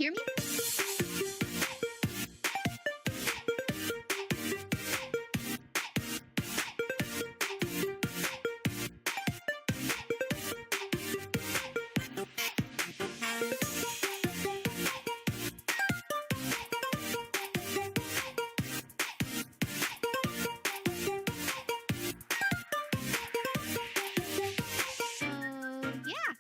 hear me? Yeah.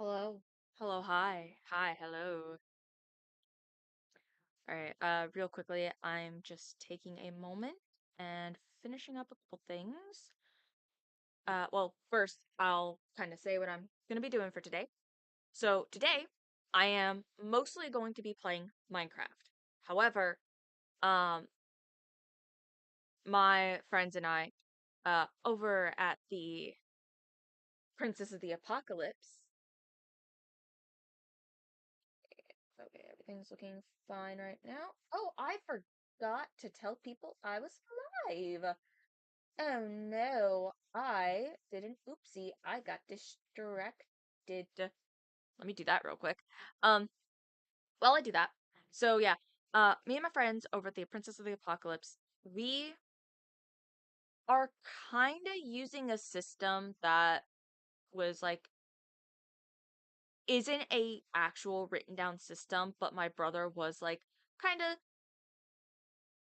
Hello. Hello, hi. Hi, hello. All right, real quickly, I'm just taking a moment and finishing up a couple things. Well, first, I'll kind of say what I'm going to be doing for today. So, today, I am mostly going to be playing Minecraft. However, um, my friends and I, over at the Princess of the Apocalypse, okay, everything's looking fine right now. Oh, I forgot to tell people I was live. Oh no, I did an oopsie. I got distracted. Let me do that real quick. Um, while I do that, so yeah, me and my friends over at the Princess of the Apocalypse, we are kind of using a system that was like isn't a actual written down system, but my brother was like kind of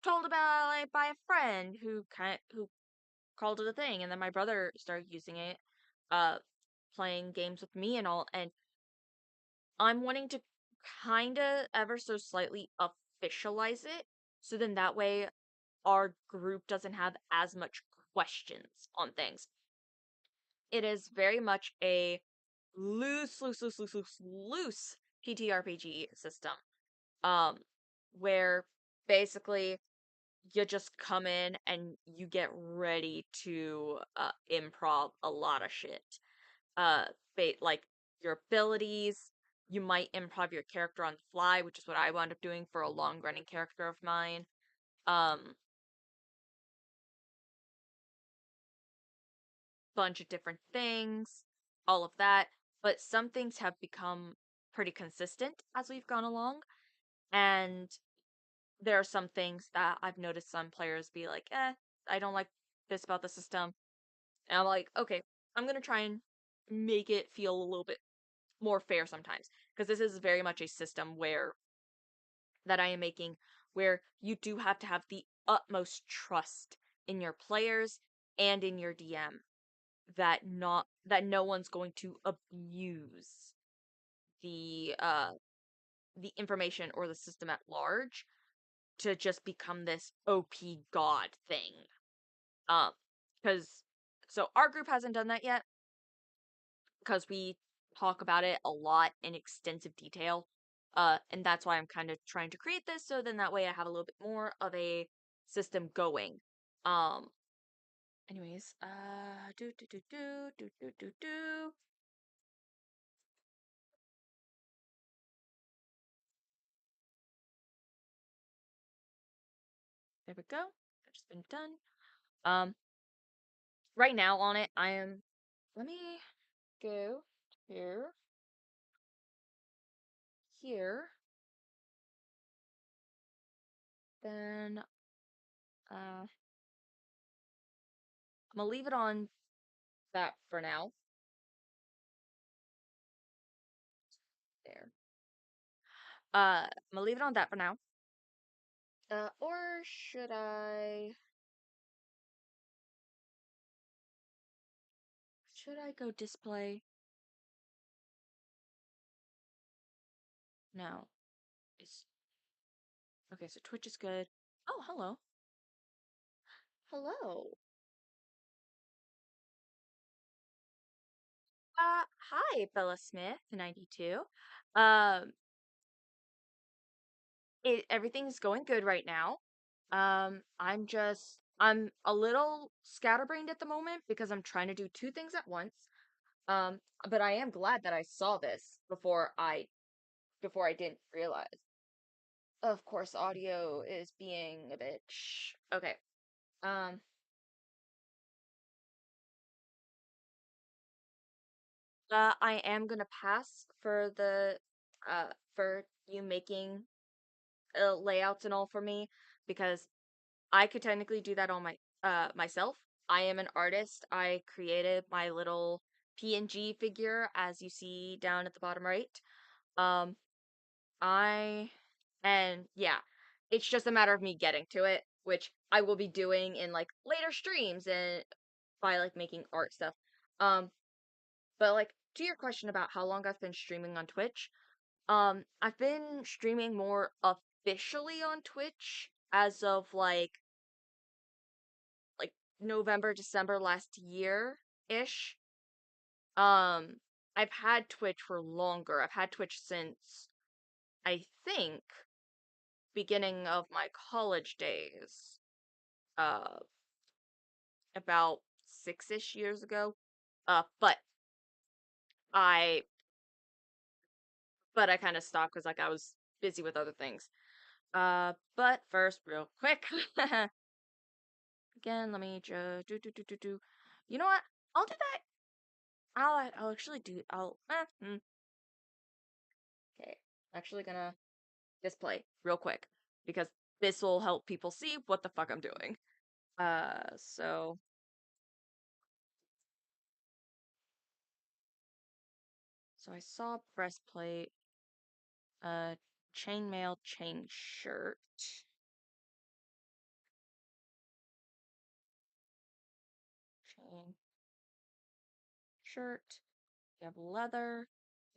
told about like by a friend who called it a thing, and then my brother started using it, uh, playing games with me and all, and I'm wanting to kinda ever so slightly officialize it, so then that way our group doesn't have as much questions on things. It is very much a loose ttrpg system, um, where basically you just come in and you get ready to improv a lot of shit. uh like your abilities. You might improv your character on the fly, which is what I wound up doing for a long running character of mine. Um, bunch of different things, all of that. But some things have become pretty consistent as we've gone along, and there are some things that I've noticed some players be like, I don't like this about the system. And I'm like, okay, I'm gonna try and make it feel a little bit more fair sometimes. Because this is very much a system that I am making where you do have to have the utmost trust in your players and in your DM that no one's going to abuse the information or the system at large to just become this OP god thing. Um because so our group hasn't done that yet because we talk about it a lot in extensive detail. And that's why I'm kind of trying to create this, so then that way I have a little bit more of a system going. Um, anyways, do. There we go. That's just been done. Um, right now on it, I am. Let me go here, here. Then, I'm gonna leave it on that for now. There. I'm gonna leave it on that for now. Or should I go display? No. It's okay, so Twitch is good. Oh, hello. Hello. Hi, Bella Smith, 92. Um, everything's going good right now. I'm a little scatterbrained at the moment because I'm trying to do two things at once. Um, but I am glad that I saw this before I didn't realize. Of course, audio is being a bitch. Okay. Um, I am gonna pass for you making layouts and all for me because I could technically do that on myself. I am an artist. I created my little PNG figure as you see down at the bottom right. Um, I and yeah, it's just a matter of me getting to it, which I will be doing in like later streams and by like making art stuff. Um, but like to your question about how long I've been streaming on Twitch, I've been streaming more officially on Twitch as of like November, December last year-ish. I've had Twitch for longer. I've had Twitch since I think beginning of my college days. Uh, about 6-ish years ago. But I I kind of stopped because like I was busy with other things. But first, real quick, again, let me just do. You know what? I'll do that. I'll actually do. Okay, actually gonna display real quick because this will help people see what the fuck I'm doing. So I saw breastplate, chainmail, chain shirt, chain shirt. We have leather.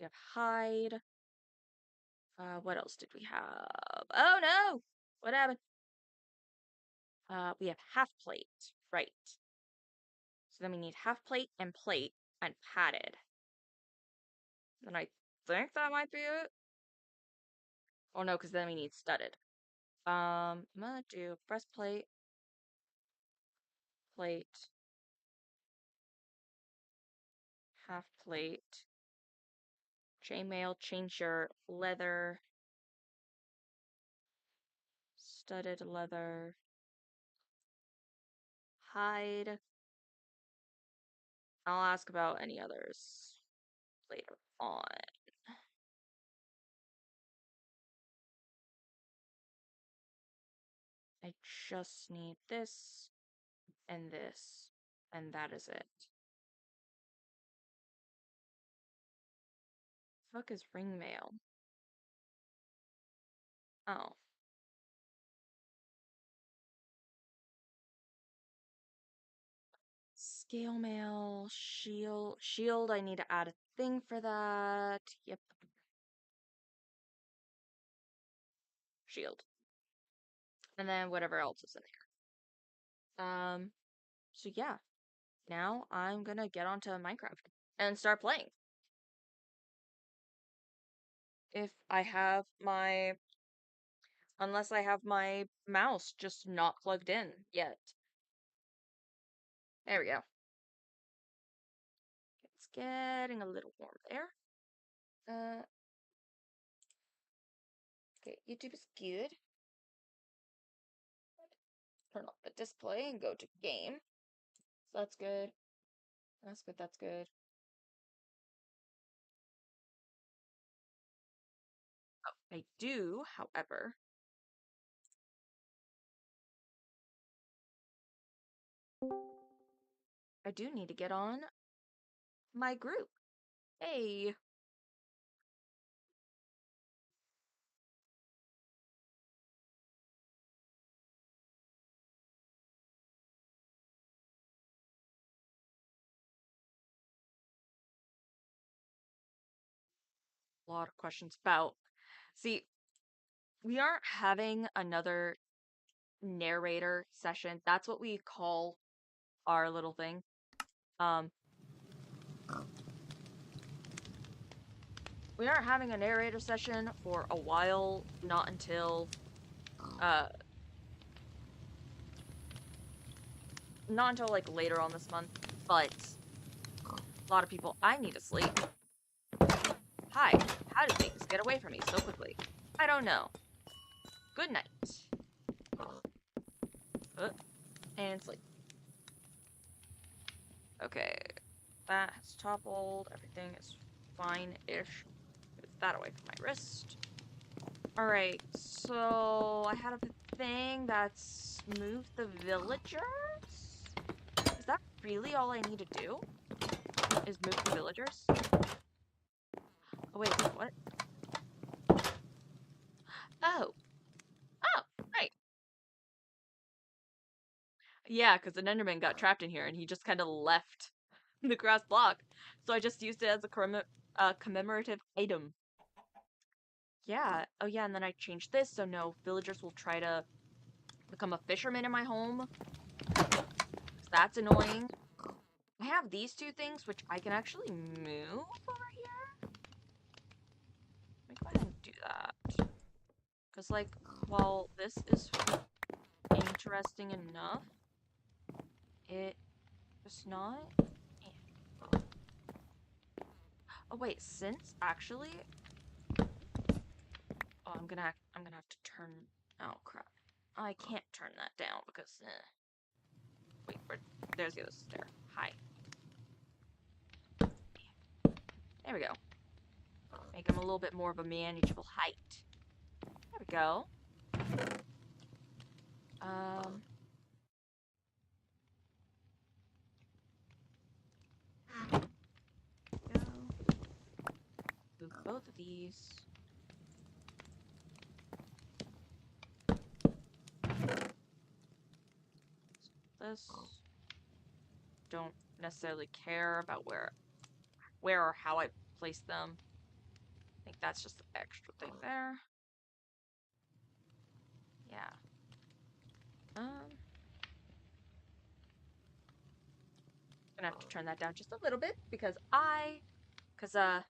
We have hide. What else did we have? Oh no! What happened? We have half plate. Right. So then we need half plate and padded. And I think that might be it. Oh no, because then we need studded. I'm gonna do breastplate, plate, half plate, chainmail, chain shirt, leather, studded leather, hide. I'll ask about any others later on. I just need this, and that is it. Fuck is ring mail? Oh. Scale mail, shield, I need to add a thing for that. Yep. Shield. And then whatever else is in there. So yeah. Now I'm gonna get onto Minecraft and start playing. If I have my unless I have my mouse just not plugged in yet. There we go. It's getting a little warm there. Okay, YouTube is good. Turn off the display and go to game. So that's good. That's good, that's good. Oh, I do, however. I do need to get on my group. Hey. A lot of questions about. See, we aren't having another narrator session. That's what we call our little thing. We aren't having a narrator session for a while, not until like later on this month, but a lot of people, I need to sleep. Hi, how do things get away from me so quickly? I don't know. Good night. And sleep. Okay, that has toppled. Everything is fine-ish. Move that away from my wrist. Alright, so I had a thing that's move the villagers? Is that really all I need to do? Is move the villagers? Oh wait, what? Oh! Oh, right. Yeah, because an Enderman got trapped in here and he just kind of left the grass block. So I just used it as a commemorative item. Yeah. Oh yeah, and then I changed this so no villagers will try to become a fisherman in my home. 'Cause that's annoying. I have these two things which I can actually move over here. Let me go ahead and do that. Because, like, while this is interesting enough, it is not. Oh wait, since actually, oh, I'm gonna have to turn. Oh crap! I can't turn that down because. Wait, there's the other stair. Hi. There we go. Make him a little bit more of a manageable height. There we go. Go. Move both of these. This. Don't necessarily care about where or how I place them. I think that's just the extra thing there. Yeah. Gonna have to turn that down just a little bit because the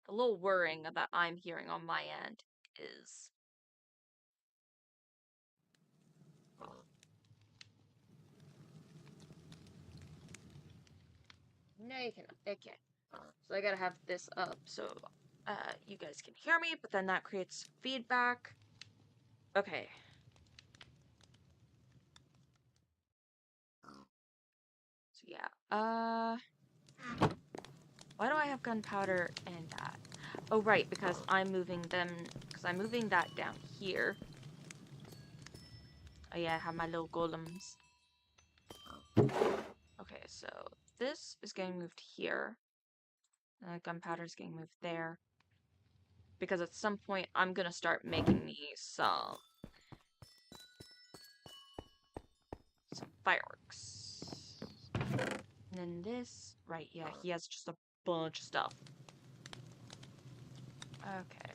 little whirring that I'm hearing on my end is no, you cannot. Okay. So I gotta have this up so you guys can hear me, but then that creates feedback. Okay. So yeah. Why do I have gunpowder and that? Oh right, because I'm moving that down here. Oh yeah, I have my little golems. Okay, so this is getting moved here. Gunpowder is getting moved there. Because at some point, I'm gonna start making me some fireworks. And then this, right, yeah, he has just a bunch of stuff. Okay.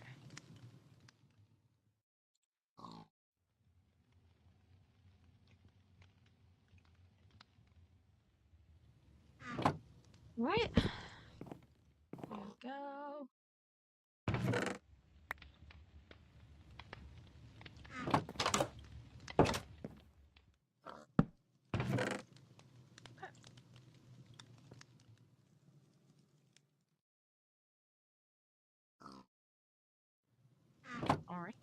Right. There we go. Alright.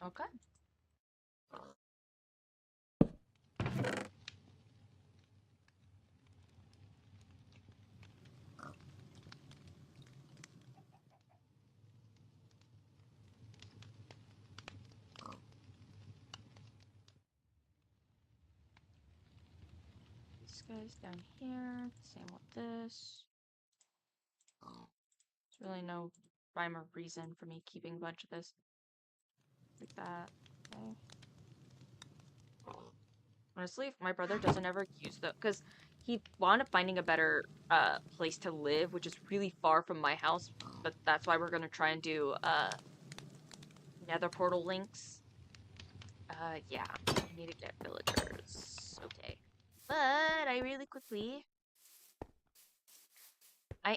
Okay. This guy's down here. Same with this. There's really no rhyme or reason for me keeping a bunch of this. Like that. Okay. Honestly, if my brother doesn't ever use the, because he wound up finding a better place to live, which is really far from my house, but that's why we're gonna try and do nether portal links. Yeah, I need to get villagers. Okay. But I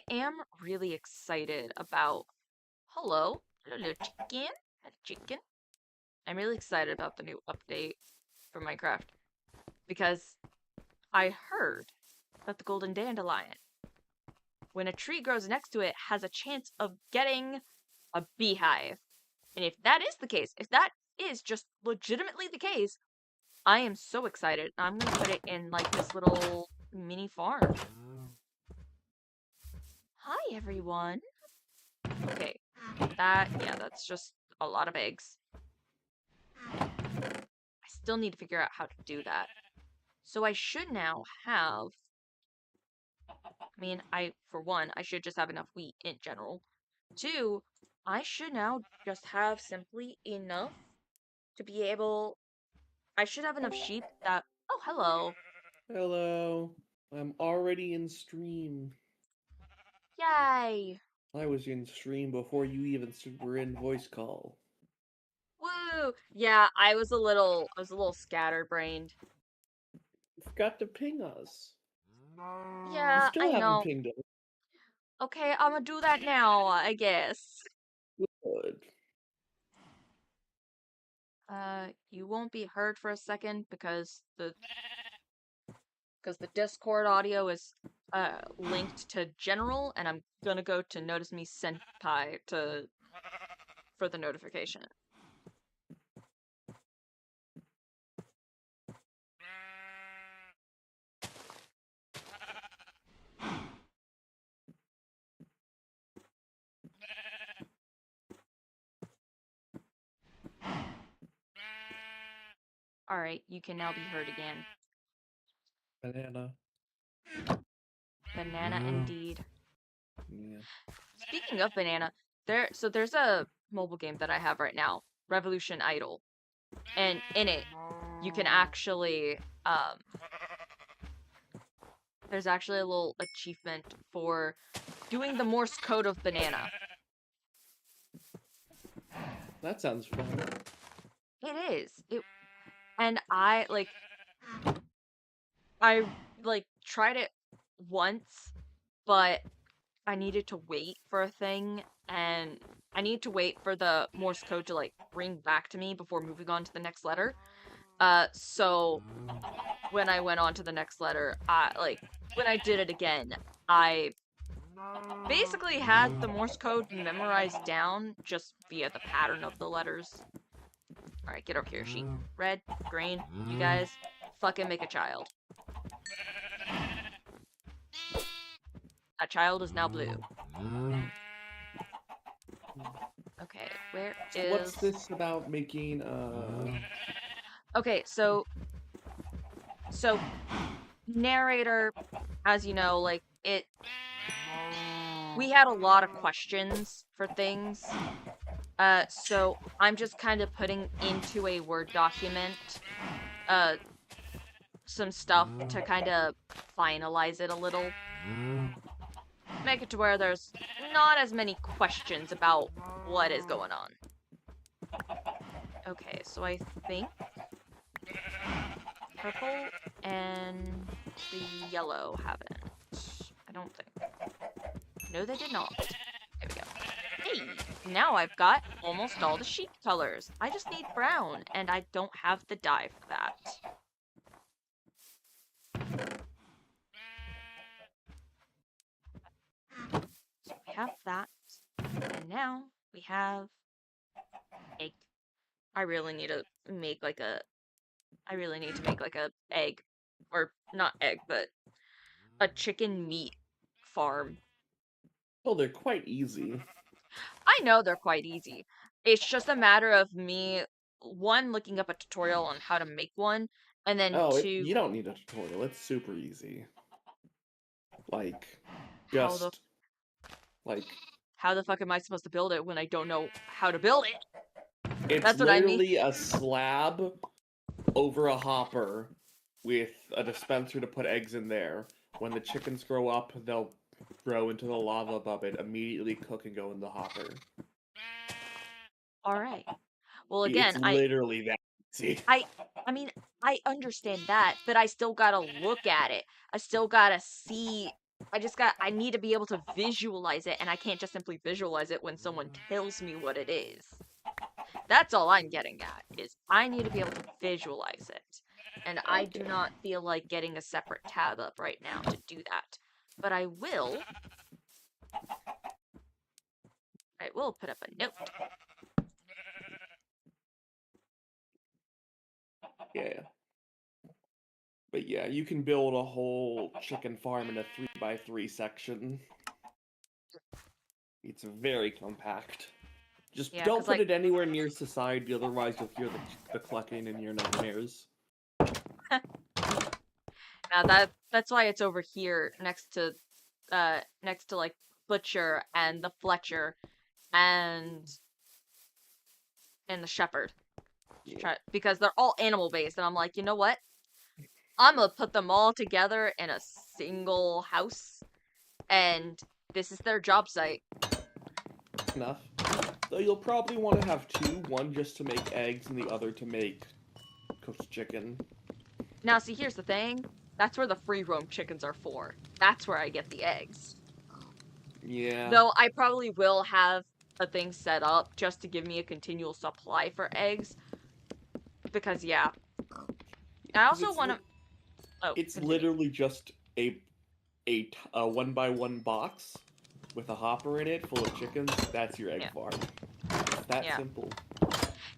am really excited about, hello, little chicken, chicken. I'm really excited about the new update for Minecraft because I heard that the golden dandelion, when a tree grows next to it, has a chance of getting a beehive. And if that is the case, if that is just legitimately the case, I am so excited. I'm gonna put it in like this little mini farm. Hi everyone. Okay, that's just a lot of eggs. I still need to figure out how to do that. So I should now have, for one, I should just have enough wheat in general. Two, I should now just have simply enough to be able. I should have enough sheep that. Oh, hello. Hello. I'm already in stream. Yay. I was in stream before you even were in voice call. Woo. Yeah, I was a little scatterbrained. Forgot to ping us. You Yeah, still I haven't know. pinged us. Okay, I'm gonna do that now, I guess. Good. You won't be heard for a second because the Discord audio is linked to general, and I'm gonna go to Notice Me Senpai for the notification. Alright, you can now be heard again. Banana. Banana indeed. Yeah. Speaking of banana, there's a mobile game that I have right now, Revolution Idol. And in it, you can actually there's actually a little achievement for doing the Morse code of banana. That sounds fun. It is. And I tried it once, but I needed to wait for a thing, and I need to wait for the Morse code to ring back to me before moving on to the next letter. So when I went on to the next letter, when I did it again, I basically had the Morse code memorized down just via the pattern of the letters. Alright, get over here, sheep. Red, green, you guys, fucking make a child. That child is now blue. Okay, where is... What's this about making, Okay, so narrator, as you know, we had a lot of questions for things. So I'm just kind of putting into a Word document, some stuff to kind of finalize it a little. Make it to where there's not as many questions about what is going on. Okay, so I think purple and the yellow haven't. I don't think. No, they did not. There we go. Hey, now I've got almost all the sheep colors. I just need brown, and I don't have the dye for that. So we have that, and now we have egg. I really need to make a egg, or not egg, but a chicken meat farm. oh, they're quite easy. I know they're quite easy. It's just a matter of me, one, looking up a tutorial on how to make one, and then Oh, two, you don't need a tutorial. It's super easy. Like, how the just, like... how the fuck am I supposed to build it when I don't know how to build it? It's That's what I mean. literally a slab over a hopper with a dispenser to put eggs in there. When the chickens grow up, they'll grow into the lava above it, immediately cook and go in the hopper. All right. Well, It's again, literally that easy. I mean, I understand that, but I still gotta look at it. I still gotta see. I need to be able to visualize it, and I can't just simply visualize it when someone tells me what it is. That's all I'm getting at, is I need to be able to visualize it. And I do not feel like getting a separate tab up right now to do that. But I will put up a note. Yeah. But yeah, you can build a whole chicken farm in a 3x3 section. It's very compact. Just Yeah, don't put it anywhere near society, otherwise you'll hear the clucking in your nightmares. Now that's why it's over here next to like Butcher and the Fletcher, and the shepherd. Yeah. Because they're all animal based, and I'm like, you know what? I'm gonna put them all together in a single house, and this is their job site. Enough. Though you'll probably want to have two, one just to make eggs and the other to make cooked chicken. Now, see, here's the thing. That's where the free roam chickens are for. That's where I get the eggs. Yeah. Though I probably will have a thing set up just to give me a continual supply for eggs. Because, yeah. I Because also want to... Oh, it's continue. literally just a 1 by 1 box with a hopper in it full of chickens. That's your egg Yeah. farm. It's that Yeah. simple.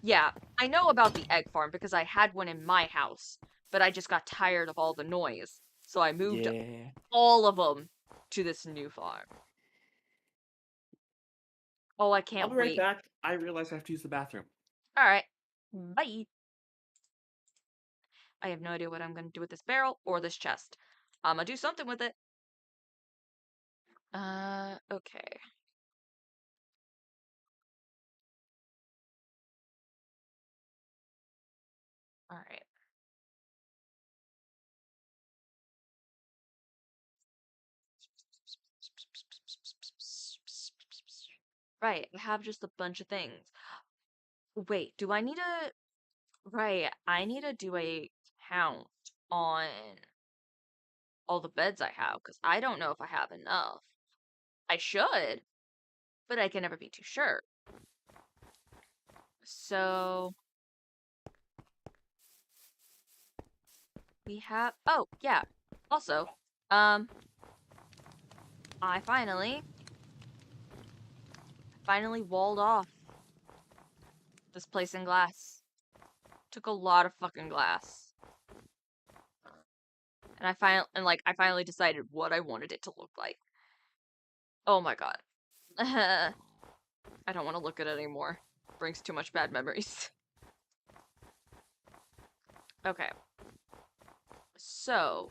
Yeah. I know about the egg farm because I had one in my house. But I just got tired of all the noise. So I moved Yeah. all of them to this new farm. Oh, I I'll can't be right wait. back. I realize I have to use the bathroom. Alright. Bye. I have no idea what I'm going to do with this barrel or this chest. I'm going to do something with it. Okay. Alright. Right, I have just a bunch of things. Wait, do I need to... Right, I need to do a count on all the beds I have, because I don't know if I have enough. I should, but I can never be too sure. So... We have... Oh, yeah. Also, I finally walled off this place in glass. Took a lot of fucking glass. And I finally decided what I wanted it to look like. Oh my god. I don't want to look at it anymore. Brings too much bad memories. Okay. So,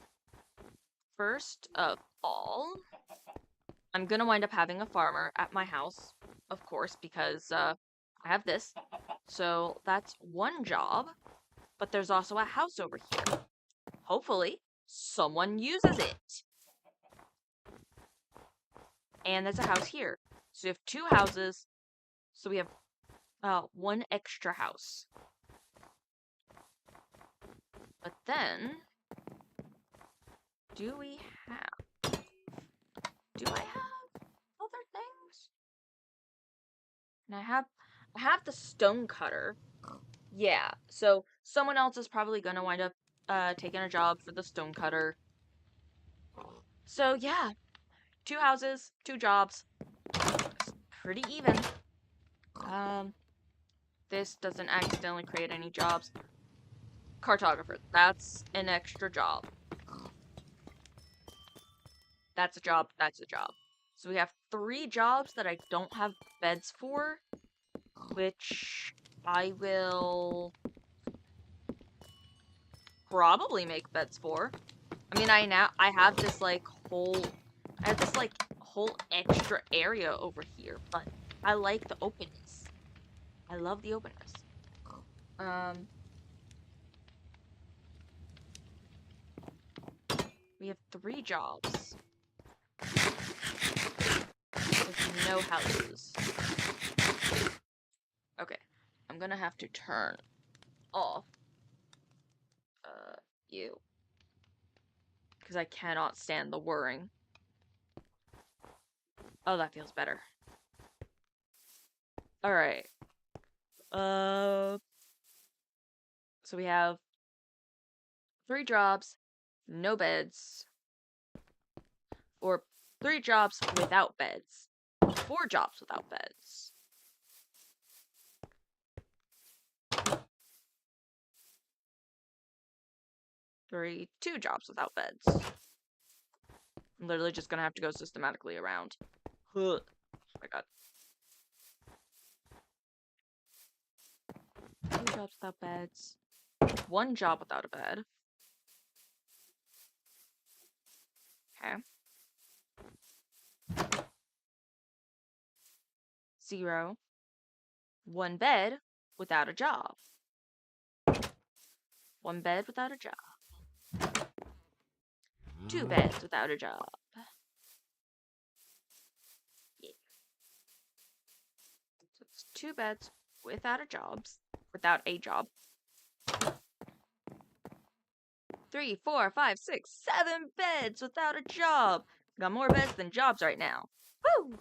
first of all, I'm gonna wind up having a farmer at my house, of course, because I have this. So that's one job, but there's also a house over here. Hopefully, someone uses it. And there's a house here. So we have two houses. So we have one extra house. But then, do I have other things? And I have the stone cutter. Yeah, so someone else is probably gonna wind up taking a job for the stone cutter. So yeah, two houses, two jobs. It's pretty even. This doesn't accidentally create any jobs. Cartographer, that's an extra job. That's a job, that's a job. So we have three jobs that I don't have beds for, which I will probably make beds for. I mean, I have this whole extra area over here, but I like the openness. I love the openness. We have three jobs with no houses. Okay, I'm gonna have to turn off you because I cannot stand the whirring. Oh, that feels better. All right. So we have three jobs, no beds, or three jobs without beds, four jobs without beds. Two jobs without beds. I'm literally just gonna have to go systematically around. Oh my god. Two jobs without beds. One job without a bed. Okay. 0. 1 bed without a job. 1 bed without a job. 2 beds without a job. Yeah. So it's 2 beds without a job. 3, 4, 5, 6, 7 beds without a job. Got more beds than jobs right now. Woo!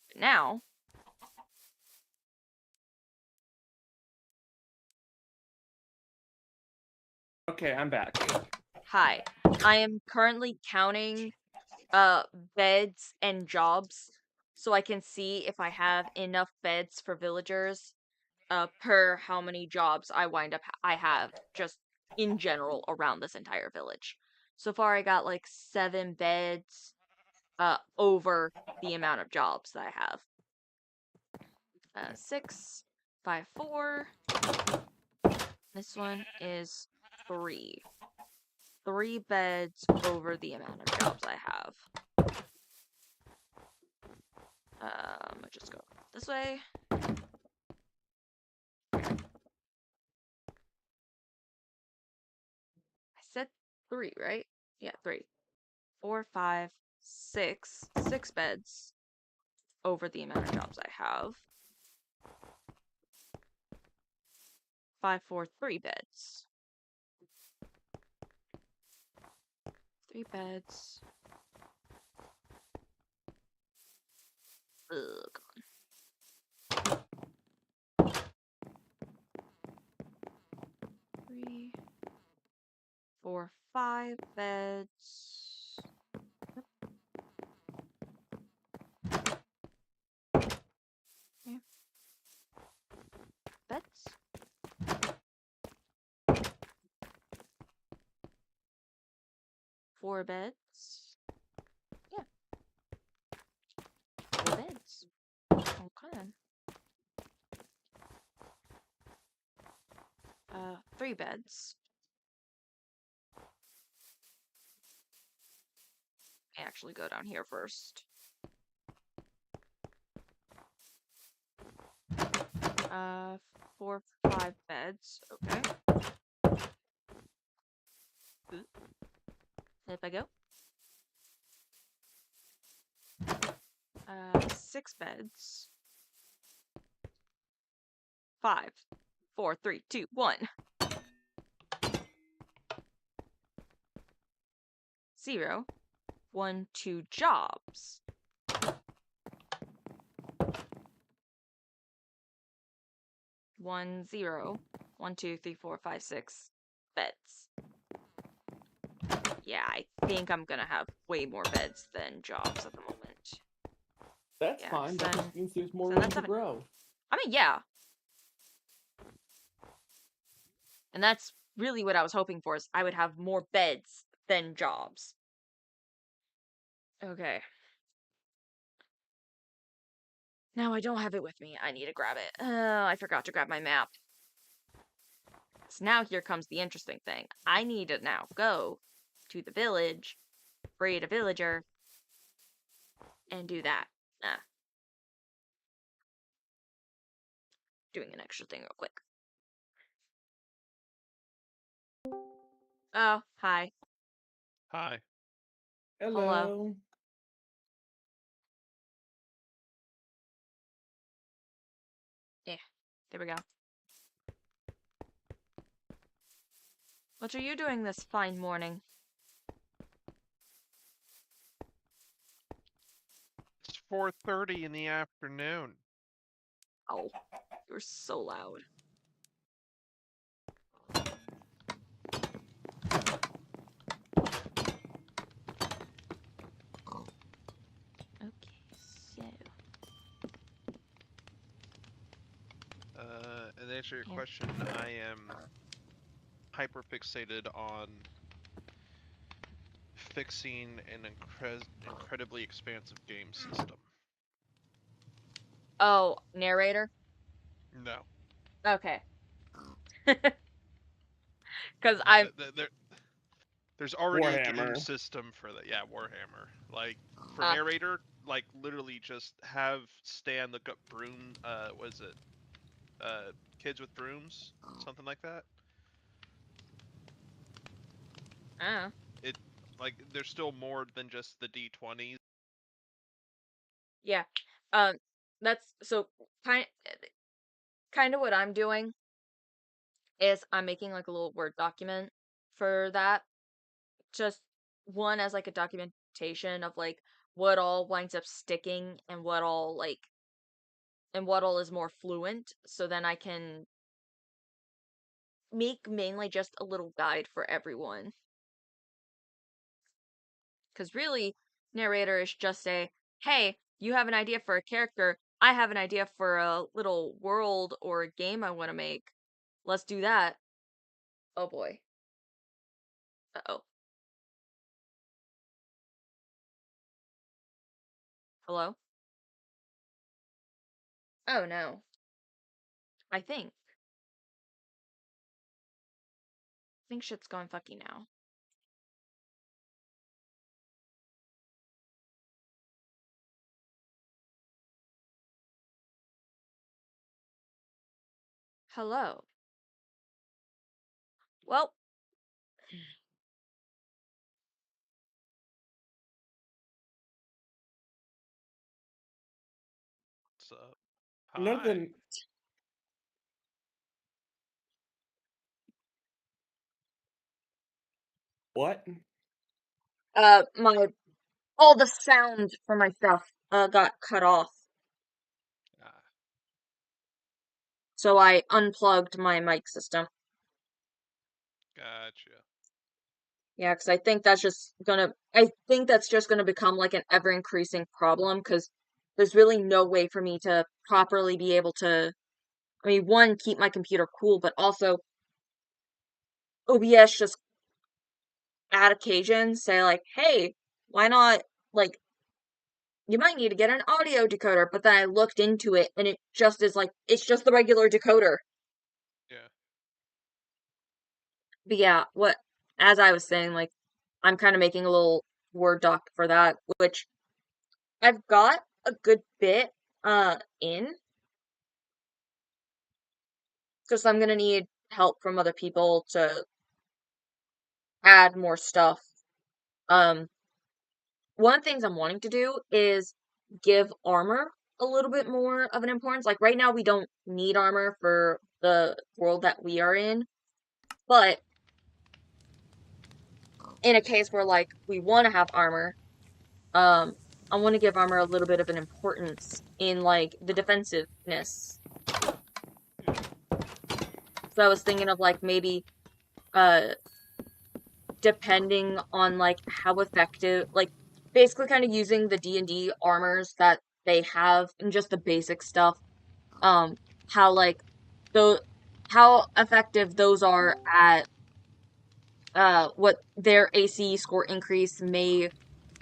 But now, Okay, I'm back. hi. I am currently counting beds and jobs so I can see if I have enough beds for villagers per how many jobs I have just in general around this entire village. So far I got like 7 beds over the amount of jobs that I have. 6, 5, 4. This one is 3. 3 beds over the amount of jobs I have. I'll just go this way. I said 3, right? Yeah, 3. 4, 5, 6. 6 beds over the amount of jobs I have. 5, 4, 3 beds. 3 beds. Ugh, come on. 3, 4, 5 beds. Okay. Beds. 4 beds. Yeah. 4 beds. Okay. 3 beds. I actually go down here first. 4, 5 beds. Okay. If I go. 6 beds. 5, 4, 3, 2, 1. 0. 1, 2 jobs. 1, 0. 1, 2, 3, 4, 5, 6 beds. Yeah, I think I'm gonna have way more beds than jobs at the moment. That's Yeah, fine. That just means there's more then room that's to 7. grow. I mean, yeah. And that's really what I was hoping for, is I would have more beds than jobs. Okay. Now I don't have it with me. I need to grab it. I forgot to grab my map. So now here comes the interesting thing. I need to now go to the village, create a villager, and do that. Doing an extra thing real quick. Oh, hi. Hi. Hello. Hello. Yeah, there we go. What are you doing this fine morning? It's 4:30 in the afternoon. Oh, you're so loud. Okay, so... And to answer your Here. question, I am hyperfixated on fixing an incredibly expansive game system. Oh, narrator? No. Okay. Because No, I'm... there's already a game Warhammer. system for that. Yeah, Warhammer. Like, for Ah, narrator, like literally just have Stan look up broom. What is it? Kids with brooms, something like that. Ah. It like there's still more than just the D20s. Yeah. That's so kind of what I'm doing is I'm making like a little Word document for that. Just one as like a documentation of like what all winds up sticking and what all is more fluent, so then I can make mainly just a little guide for everyone. Because really, narrator is just a, hey, you have an idea for a character, I have an idea for a little world or a game I want to make. Let's do that. Oh boy. Uh-oh. Hello? Oh no. I think shit's going fucky now. Hello. Well, What's up? Hi. Nothing. What? my all the sound for my stuff got cut off. Ah, So I unplugged my mic system. gotcha. Yeah, because I think that's just gonna become like an ever increasing problem because there's really no way for me to properly be able to, I mean, one, keep my computer cool, but also OBS just at occasion say like, hey, why not, like, you might need to get an audio decoder, but then I looked into it and it just is like, it's just the regular decoder. Yeah. But yeah, as I was saying, like, I'm kind of making a little Word doc for that, which I've got a good bit in, because I'm gonna need help from other people to add more stuff. Um, one of the things I'm wanting to do is give armor a little bit more of an importance. Like right now we don't need armor for the world that we are in, but in a case where like we want to have armor, um, I want to give armor a little bit of an importance in like the defensiveness. So I was thinking of like maybe uh depending on like how effective, like basically kind of using the D&D armors that they have and just the basic stuff, um how like though how effective those are at what their AC score increase may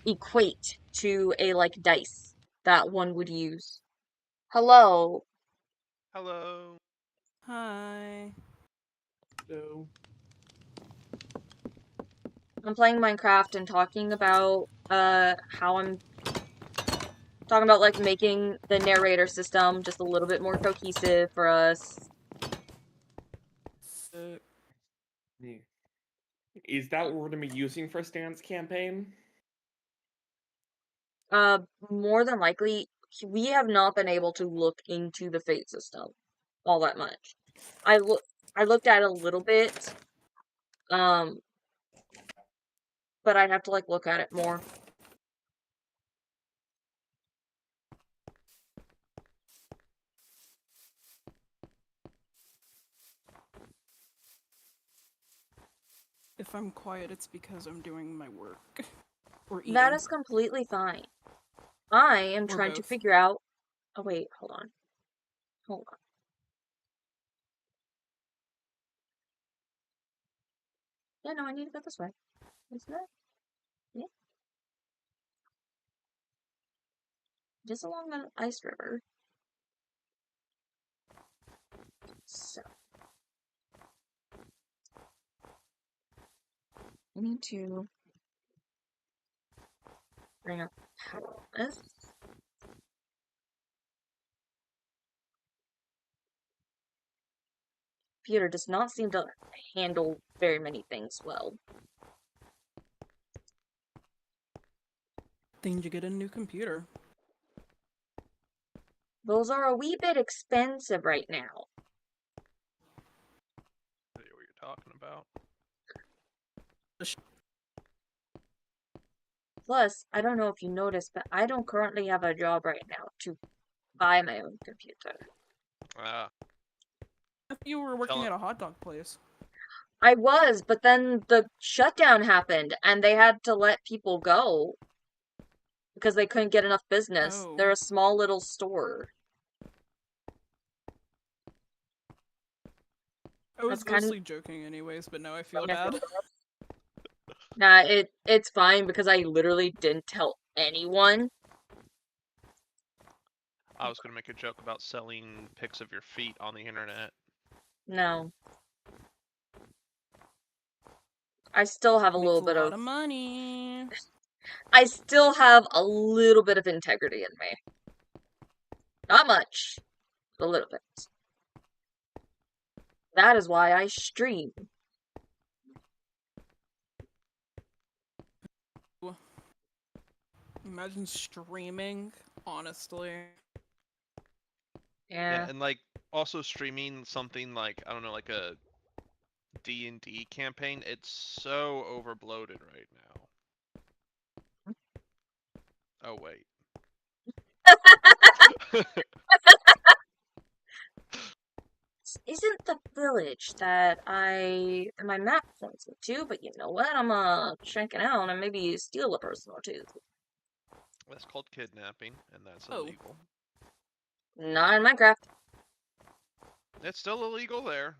equate to a like dice that one would use. Hello. Hello. Hi. So, I'm playing Minecraft and talking about how I'm talking about like making the narrator system just a little bit more cohesive for us. Sick. yeah. Is that what we're gonna be using for Stan's campaign? More than likely, we have not been able to look into the fate system all that much. I looked at it a little bit, um, but I'd have to like look at it more. If I'm quiet, it's because I'm doing my work. Or That eating. is completely fine. I am Or trying to both. figure out. Oh wait, hold on. Hold on. Yeah, no, I need to go this way. Isn't it? Yeah. Just along the ice river. So, I need to bring up power on this. computer does not seem to handle very many things well. Then you get a new computer. Those are a wee bit expensive right now. I know what you're talking about. Plus, I don't know if you noticed, but I don't currently have a job right now to buy my own computer. Ah, If you were working Tell- at a hot dog place. I was, but then the shutdown happened and they had to let people go because they couldn't get enough business. Oh. They're a small little store. I was That's kind of- mostly joking anyways, but now I feel Okay. bad. Nah, it's fine because I literally didn't tell anyone. I was gonna make a joke about selling pics of your feet on the internet. No. I still have a Makes little a bit lot of of money. I still have a little bit of integrity in me. Not much, but a little bit. That is why I stream. Imagine streaming, honestly. Yeah. And like also streaming something like I don't know, like a D&D campaign. It's so overbloated right now. Oh wait. This isn't the village that my map points me to, but you know what? I'm gonna check it out and maybe steal a person or two. That's called kidnapping, and that's Oh. illegal. Not in Minecraft. It's still illegal there.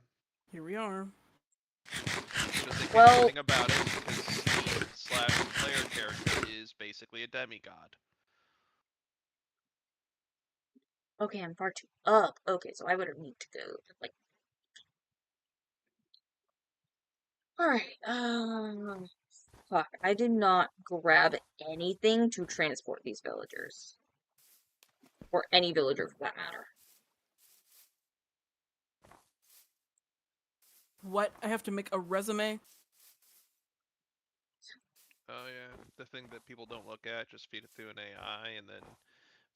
Here we are. Because they can't Well- do anything about it because Steve/player character is basically a demigod. Okay, I'm far too up. Okay, so I would need to go like. Alright, fuck. I did not grab anything to transport these villagers. Or any villager for that matter. What? I have to make a resume? Oh yeah, the thing that people don't look at, just feed it through an AI and then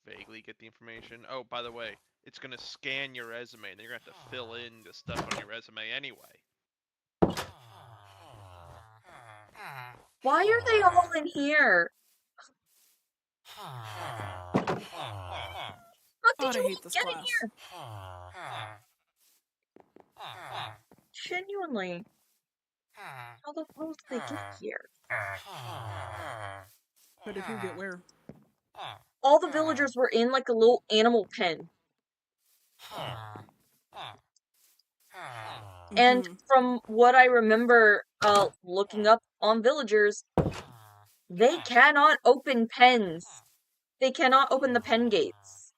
vaguely get the information. Oh, by the way, it's gonna scan your resume, and you're gonna have to fill in the stuff on your resume anyway. Why are they all in here? How God, did I you hate this get in class. here? Genuinely. How the hell did they get here? How did who get where? All the villagers were in like a little animal pen. And Mhm. from what I remember looking up on villagers, they cannot open pens. They cannot open the pen gates.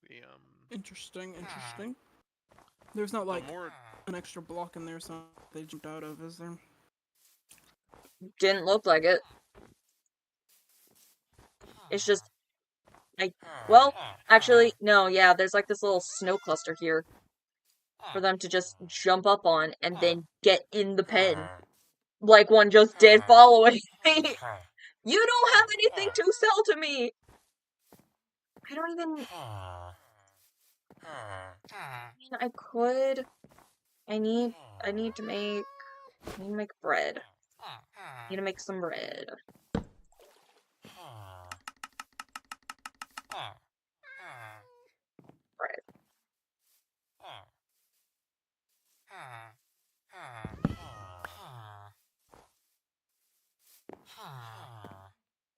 The Interesting, interesting. There's not the like more an extra block in there, so they jumped out of, is there? Didn't look like it. It's just well, actually, no, yeah, there's like this little snow cluster here for them to just jump up on and then get in the pen. Like one just did following me. You don't have anything to sell to me! I don't even... I mean, I could... I need to make... I need to make bread. I need to make some bread. Bread.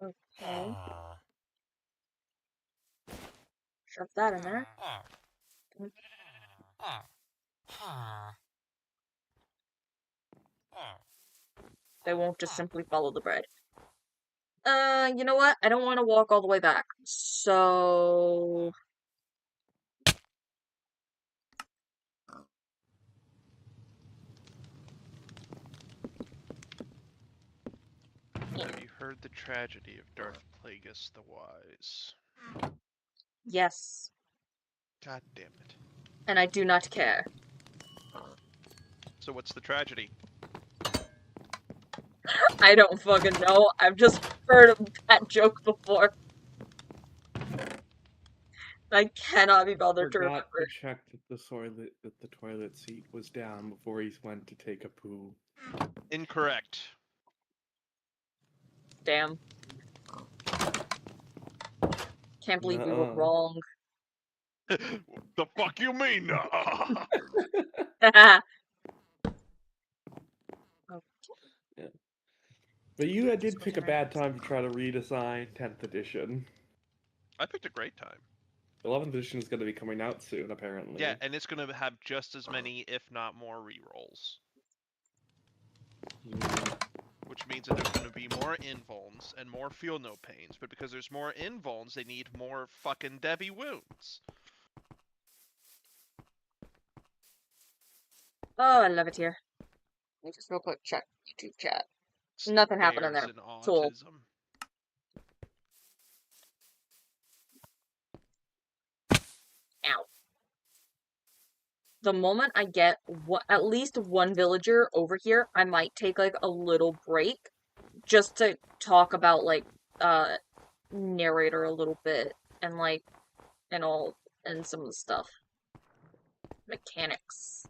Okay. Shove that in there. They won't just simply follow the bread. You know what? I don't want to walk all the way back. So... have you heard the tragedy of Darth Plagueis the Wise? Yes. God damn it. And I do not care. So what's the tragedy? I don't fucking know. I've just heard of that joke before. I cannot be bothered to Forgot remember. to check that the toilet seat was down before he went to take a poo. Incorrect. Damn. Can't believe we were Nuh-uh. wrong. The fuck you mean? Nuh-uh? Yeah. But you did pick a bad time to try to redesign 10th edition. I picked a great time. 11th edition is going to be coming out soon, apparently. Yeah, and it's going to have just as many, if not more, rerolls. Which means that there's going to be more invulns and more feel no pains. But because there's more invulns, they need more fucking Debbie wounds. Oh, I love it here. Let me just real quick check YouTube chat. Nothing happening Bears there. and Cool. autism. Ow. The moment I get at least one villager over here, I might take like a little break just to talk about like narrator a little bit and like and some of the stuff. Mechanics.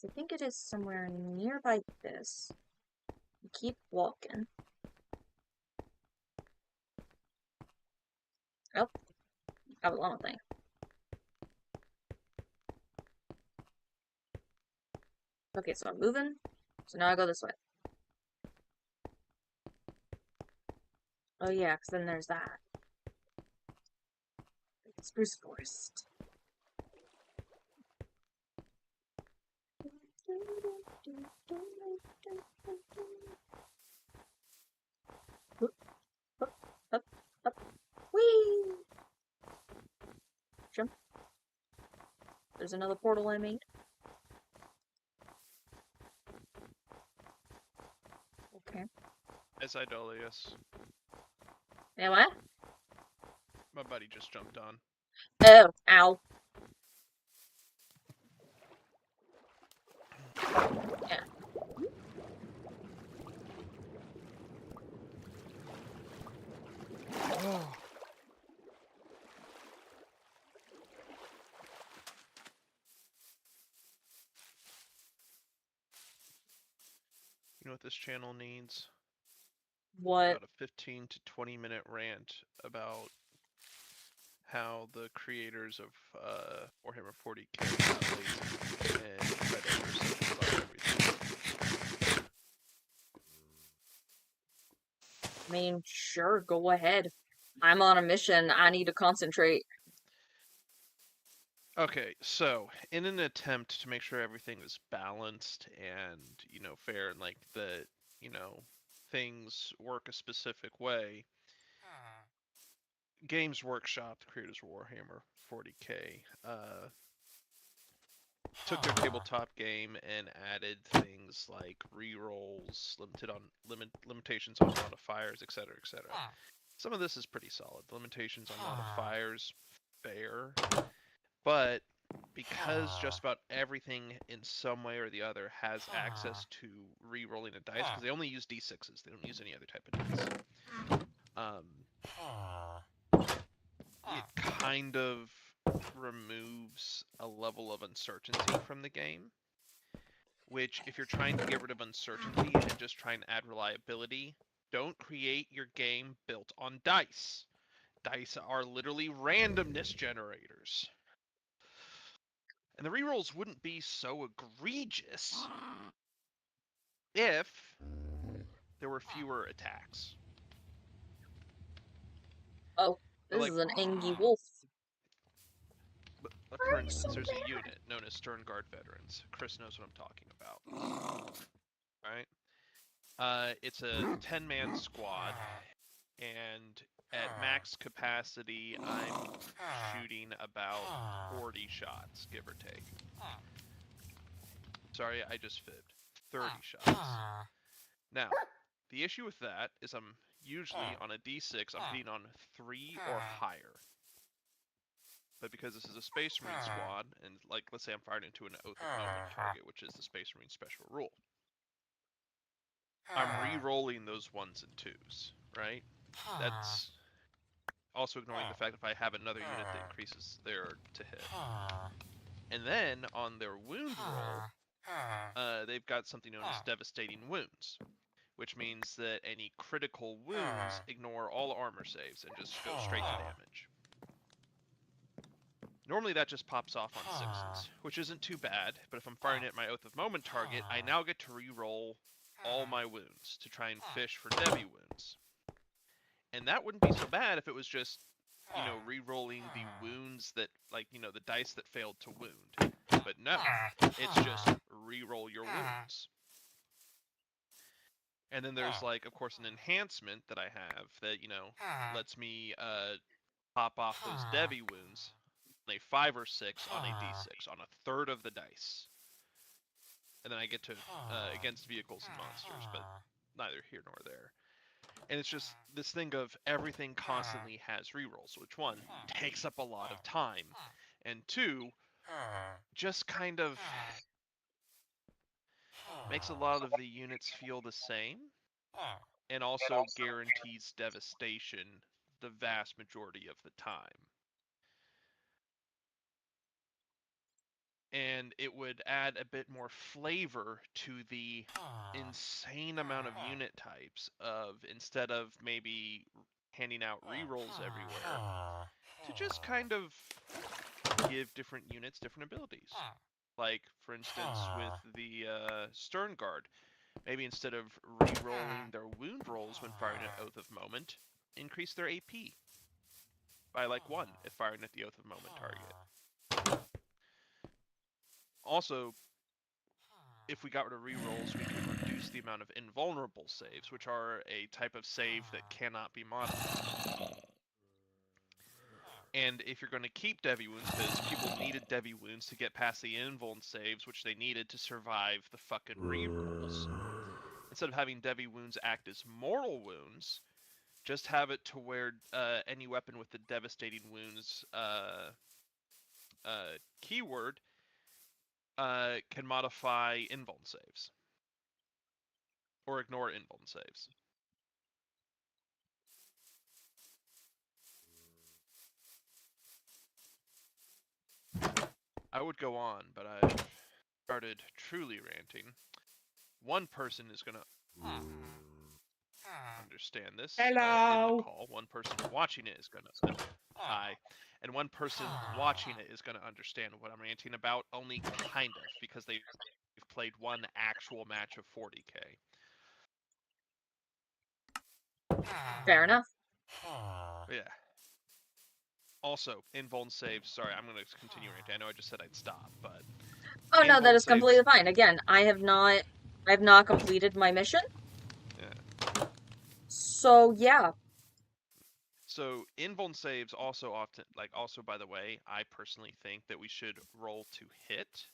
I think it is somewhere nearby this. Keep walking. Oh, got a long thing. Okay, so I'm moving. So now I go this way. Oh yeah, because then there's that. Spruce forest. Up, up. Whee! Jump. There's another portal I made. Okay. As Idolius. Yeah, what? My buddy just jumped on. Oh, ow. Yeah. You know what this channel needs? What? About a 15 to 20 minute rant about how the creators of Warhammer 40k got lazy and tried to oversimplify everything. I mean, sure, go ahead. I'm on a mission. I need to concentrate. Okay, so in an attempt to make sure everything is balanced and, you know, fair and like the, you know, things work a specific way, Games Workshop, the creators of Warhammer 40k, took their tabletop game and added things like rerolls, limitations on modifiers, etc., etc. Some of this is pretty solid. The limitations on modifiers, fair, but because just about everything in some way or the other has access to re-rolling a dice, because they only use d6s, they don't use any other type of dice. It kind of removes a level of uncertainty from the game, which if you're trying to get rid of uncertainty and just try and add reliability, don't create your game built on dice. Dice are literally randomness generators. And the rerolls wouldn't be so egregious if there were fewer attacks. Oh, But this like, is an Angie wolf. for instance, there's a unit known as Stern Guard Veterans. Chris knows what I'm talking about. Alright? It's a 10-man squad, and at max capacity, I'm shooting about 40 shots, give or take. Sorry, I just fibbed. 30 shots. Now, the issue with that is I'm usually on a D6, I'm hitting on 3 or higher. But because this is a Space Marine squad, and like, let's say I'm firing into an Oath of Moment target, which is the Space Marine special rule, I'm re-rolling those 1s and 2s, right? That's also ignoring the fact that if I have another unit that increases their to hit. And then on their wound roll, they've got something known as devastating wounds, which means that any critical wounds ignore all armor saves and just go straight to damage. Normally that just pops off on 6s, which isn't too bad, but if I'm firing at my Oath of Moment target, I now get to re-roll all my wounds to try and fish for Devi wounds. And that wouldn't be so bad if it was just, you know, re-rolling the wounds that, like, you know, the dice that failed to wound. But no, it's just re-roll your wounds. And then there's, like, of course, an enhancement that I have that, you know, lets me pop off those Devi wounds on a 5 or 6 on a D6, on a third of the dice. And then I get to, against vehicles and monsters, but neither here nor there. And it's just this thing of everything constantly has rerolls, which 1, takes up a lot of time, and 2, just kind of makes a lot of the units feel the same, and also guarantees devastation the vast majority of the time. And it would add a bit more flavor to the insane amount of unit types of, instead of maybe handing out rerolls everywhere, to just kind of give different units different abilities. Like, for instance, with the Stern Guard, maybe instead of re-rolling their wound rolls when firing an Oath of Moment, increase their AP by like 1 if firing at the Oath of Moment target. Also, if we got rid of rerolls, we could reduce the amount of invulnerable saves, which are a type of save that cannot be modified. And if you're going to keep Devi wounds, because people needed Devi wounds to get past the invuln saves, which they needed to survive the fucking rerolls, instead of having Devi wounds act as mortal wounds, just have it to where any weapon with the devastating wounds keyword can modify invuln saves. Or ignore invuln saves. I would go on, but I've started truly ranting. One person is going to understand this in Hello. the call. One person watching it is going to... Hi. And one person watching it is going to understand what I'm ranting about, only kind of, because they've played one actual match of 40k. Fair enough. Yeah. Also, invuln saves. Sorry, I'm going to continue ranting. I know I just said I'd stop, but... Oh no, that invuln is completely saves... fine. Again, I have not completed my mission. Yeah. So yeah. So invuln saves also often, like, also, by the way, I personally think that we should roll to hit,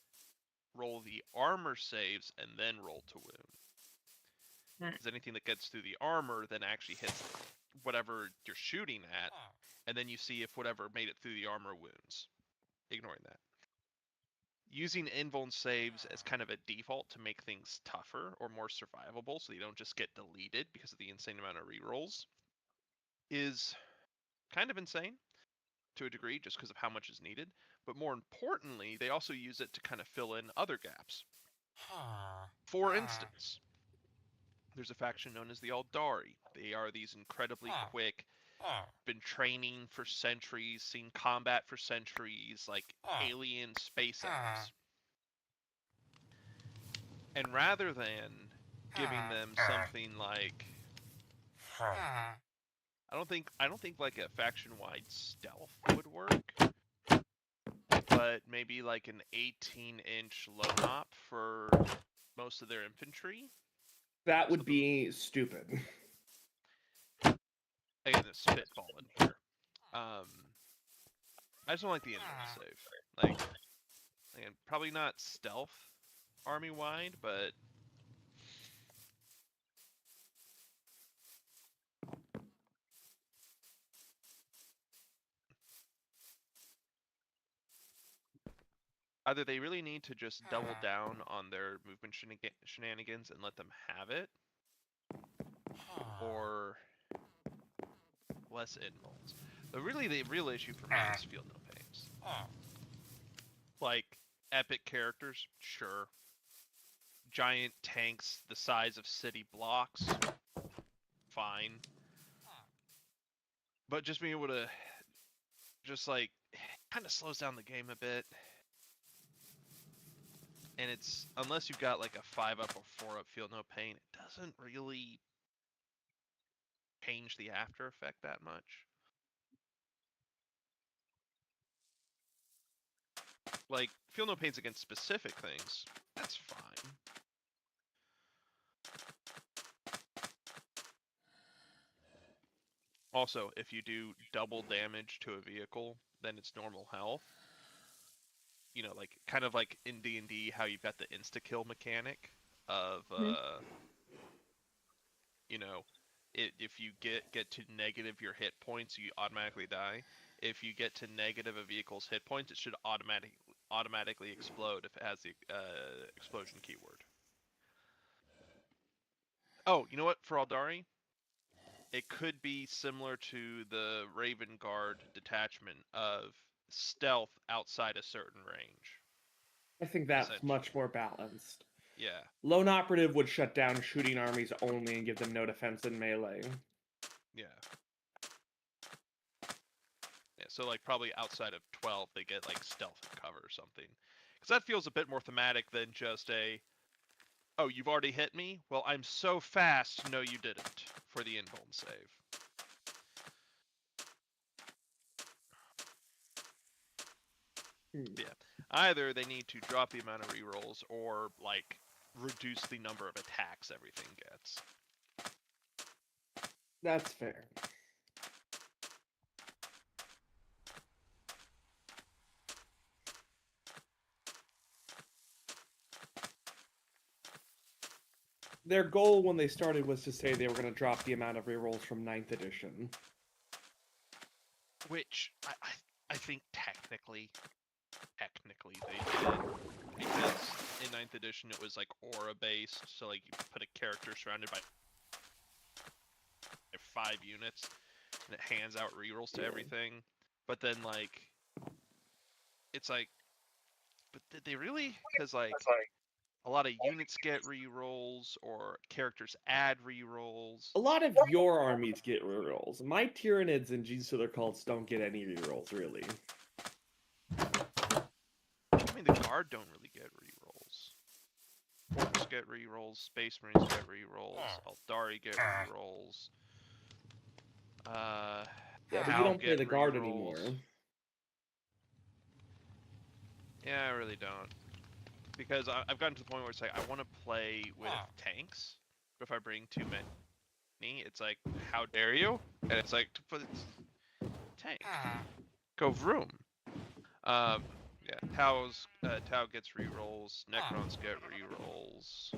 roll the armor saves, and then roll to wound. Because anything that gets through the armor then actually hits whatever you're shooting at, and then you see if whatever made it through the armor wounds. Ignoring that. Using invuln saves as kind of a default to make things tougher or more survivable so you don't just get deleted because of the insane amount of rerolls is kind of insane to a degree just because of how much is needed. But more importantly, they also use it to kind of fill in other gaps. For instance, there's a faction known as the Aldari. They are these incredibly quick, been training for centuries, seen combat for centuries, like alien space elves. And rather than giving them something like, I don't think like a faction-wide stealth would work, but maybe like an 18-inch low op for most of their infantry. That would be stupid. Again, the spitball in here. I just don't like the invuln save. Like, again, probably not stealth, army-wide, but either they really need to just double down on their movement shenanigans and let them have it, or less invulns. But really, the real issue for me is feel no pains. Like, epic characters, sure. Giant tanks the size of city blocks, fine. But just being able to, just like, kind of slows down the game a bit. And it's, unless you've got like a 5-up or 4-up feel no pain, it doesn't really change the after effect that much. Like, feel no pains against specific things, that's fine. Also, if you do double damage to a vehicle, then it's normal health. You know, like, kind of like in D&D, how you've got the insta-kill mechanic of, you know, if you get to negative your hit points, you automatically die. If you get to negative a vehicle's hit points, it should automatically explode if it has the explosion keyword. Oh, you know what? For Aldari, it could be similar to the Raven Guard detachment of stealth outside a certain range. I think that's Essentially. much more balanced. Yeah. Lone Operative would shut down shooting armies only and give them no defense in melee. Yeah. Yeah, so like probably outside of 12, they get like stealth and cover or something. Because that feels a bit more thematic than just a, oh, you've already hit me? Well, I'm so fast, no you didn't, for the invuln save. Yeah. Either they need to drop the amount of rerolls or like reduce the number of attacks everything gets. That's fair. Their goal when they started was to say they were going to drop the amount of rerolls from 9th edition. Which I think technically they did, because in 9th edition it was like aura based, so like you put a character surrounded by 5 units and it hands out rerolls to everything. But then like it's like, but did they really? Because like a lot of units get rerolls or characters add rerolls. A lot of your armies get rerolls. My Tyranids and G-Solar cults don't get any rerolls, really. I mean, the Guard don't really get rerolls. Orcs get rerolls, Space Marines get rerolls, Aldari get rerolls. Yeah, but you Hal don't play get the Guard rerolls. anymore. Yeah, I really don't. Because I've gotten to the point where it's like, I want to play with tanks, but if I bring too many, it's like, how dare you? And it's like, but it's tank. Go vroom. Yeah, Tau gets rerolls, Necrons get rerolls.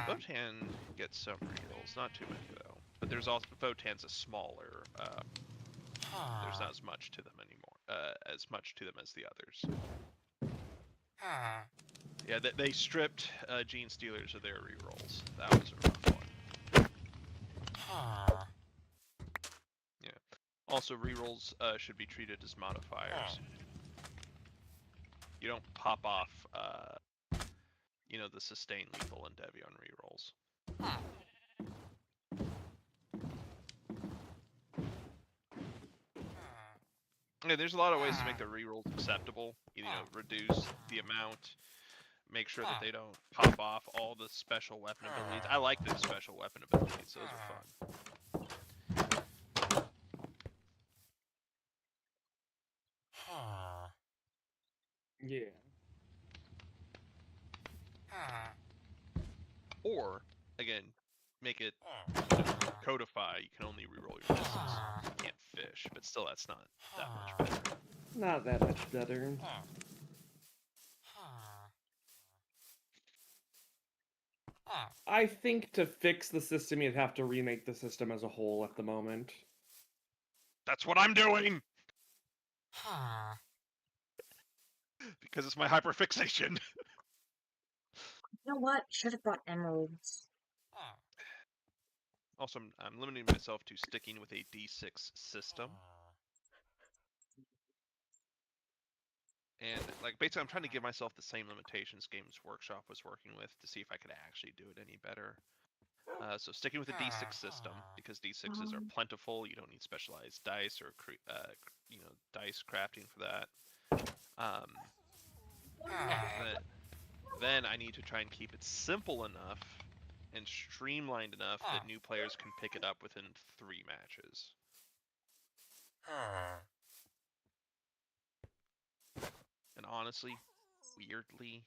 Votan gets some rerolls, not too many though. But there's also, Votan's a smaller, there's not as much to them anymore, as much to them as the others. Yeah, they stripped Gene Stealers of their rerolls. That was a rough one. Yeah. Also, rerolls should be treated as modifiers. You don't pop off, you know, the sustain lethal and Devi on rerolls. Yeah, there's a lot of ways to make the rerolls acceptable. You know, reduce the amount, make sure that they don't pop off all the special weapon abilities. I like the special weapon abilities; those are fun. Yeah. Or again, make it, you know, codify. You can only reroll your missiles. You can't fish, but still, that's not that much better. Not that much better. I think to fix the system, you'd have to remake the system as a whole at the moment. That's what I'm doing! Because it's my hyperfixation. You know what? Should have brought emeralds. Also, I'm limiting myself to sticking with a D6 system. And, like, basically I'm trying to give myself the same limitations Games Workshop was working with to see if I could actually do it any better. So sticking with a D6 system, because D6s are plentiful, you don't need specialized dice or dice crafting for that. Then I need to try and keep it simple enough and streamlined enough that new players can pick it up within 3 matches. And honestly, weirdly,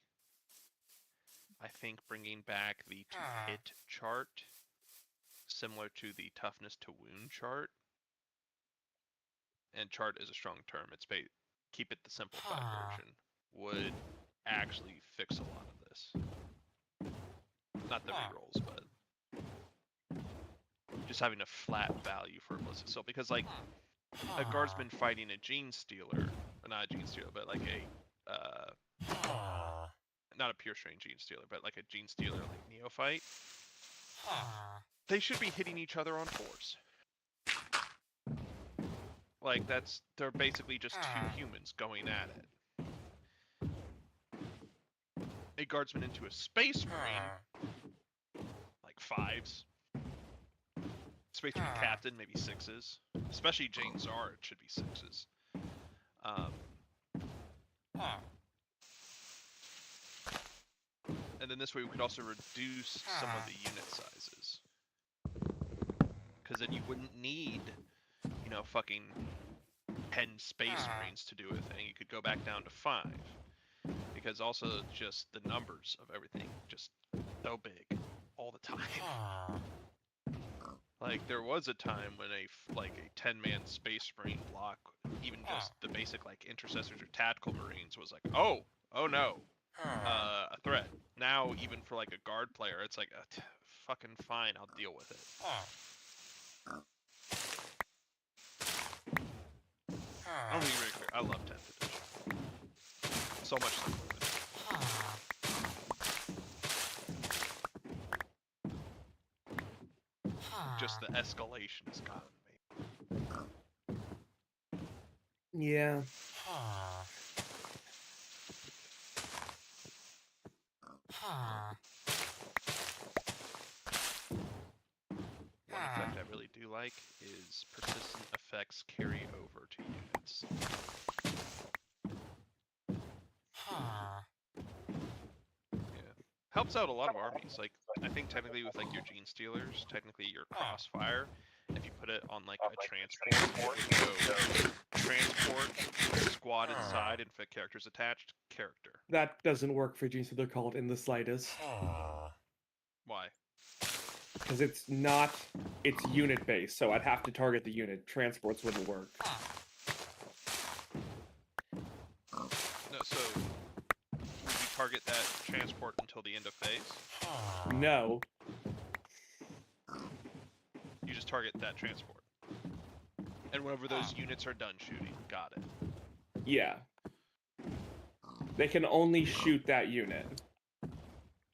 I think bringing back the to hit chart, similar to the toughness to wound chart, and chart is a strong term, it's keep it the simplified version, would actually fix a lot of this. Not the rerolls, but just having a flat value for ballistic skill, because like a guardsman fighting a gene stealer, or not a gene stealer, but like a not a pure strain gene stealer, but like a gene stealer like neophyte, they should be hitting each other on 4s. Like they're basically just 2 humans going at it. A guardsman into a space marine, like 5s. Space marine captain, maybe 6s. Especially Jane Czar, it should be 6s. And then this way we could also reduce some of the unit sizes. Because then you wouldn't need, fucking 10 space marines to do a thing. You could go back down to 5. Because also just the numbers of everything just so big all the time. Like there was a time when a 10-man space marine block, even just the basic like intercessors or tactical marines was like, oh no, a threat. Now even for like a guard player, it's like fucking fine, I'll deal with it. I'm gonna be really clear. I love 10th edition. So much simpler than just the escalation has gotten me. Yeah. One effect I really do like is persistent effects carry over to units. Helps out a lot of armies. Like I think technically with like your gene stealers, technically your crossfire, if you put it on like a transport, it would go transport, squad inside, and fit characters attached, character. That doesn't work for Gene Stealer Cult in the slightest. Why? Because it's unit based, so I'd have to target the unit. Transports wouldn't work. No, so would you target that transport until the end of phase? No. You just target that transport. And whenever those units are done shooting, got it. Yeah. They can only shoot that unit.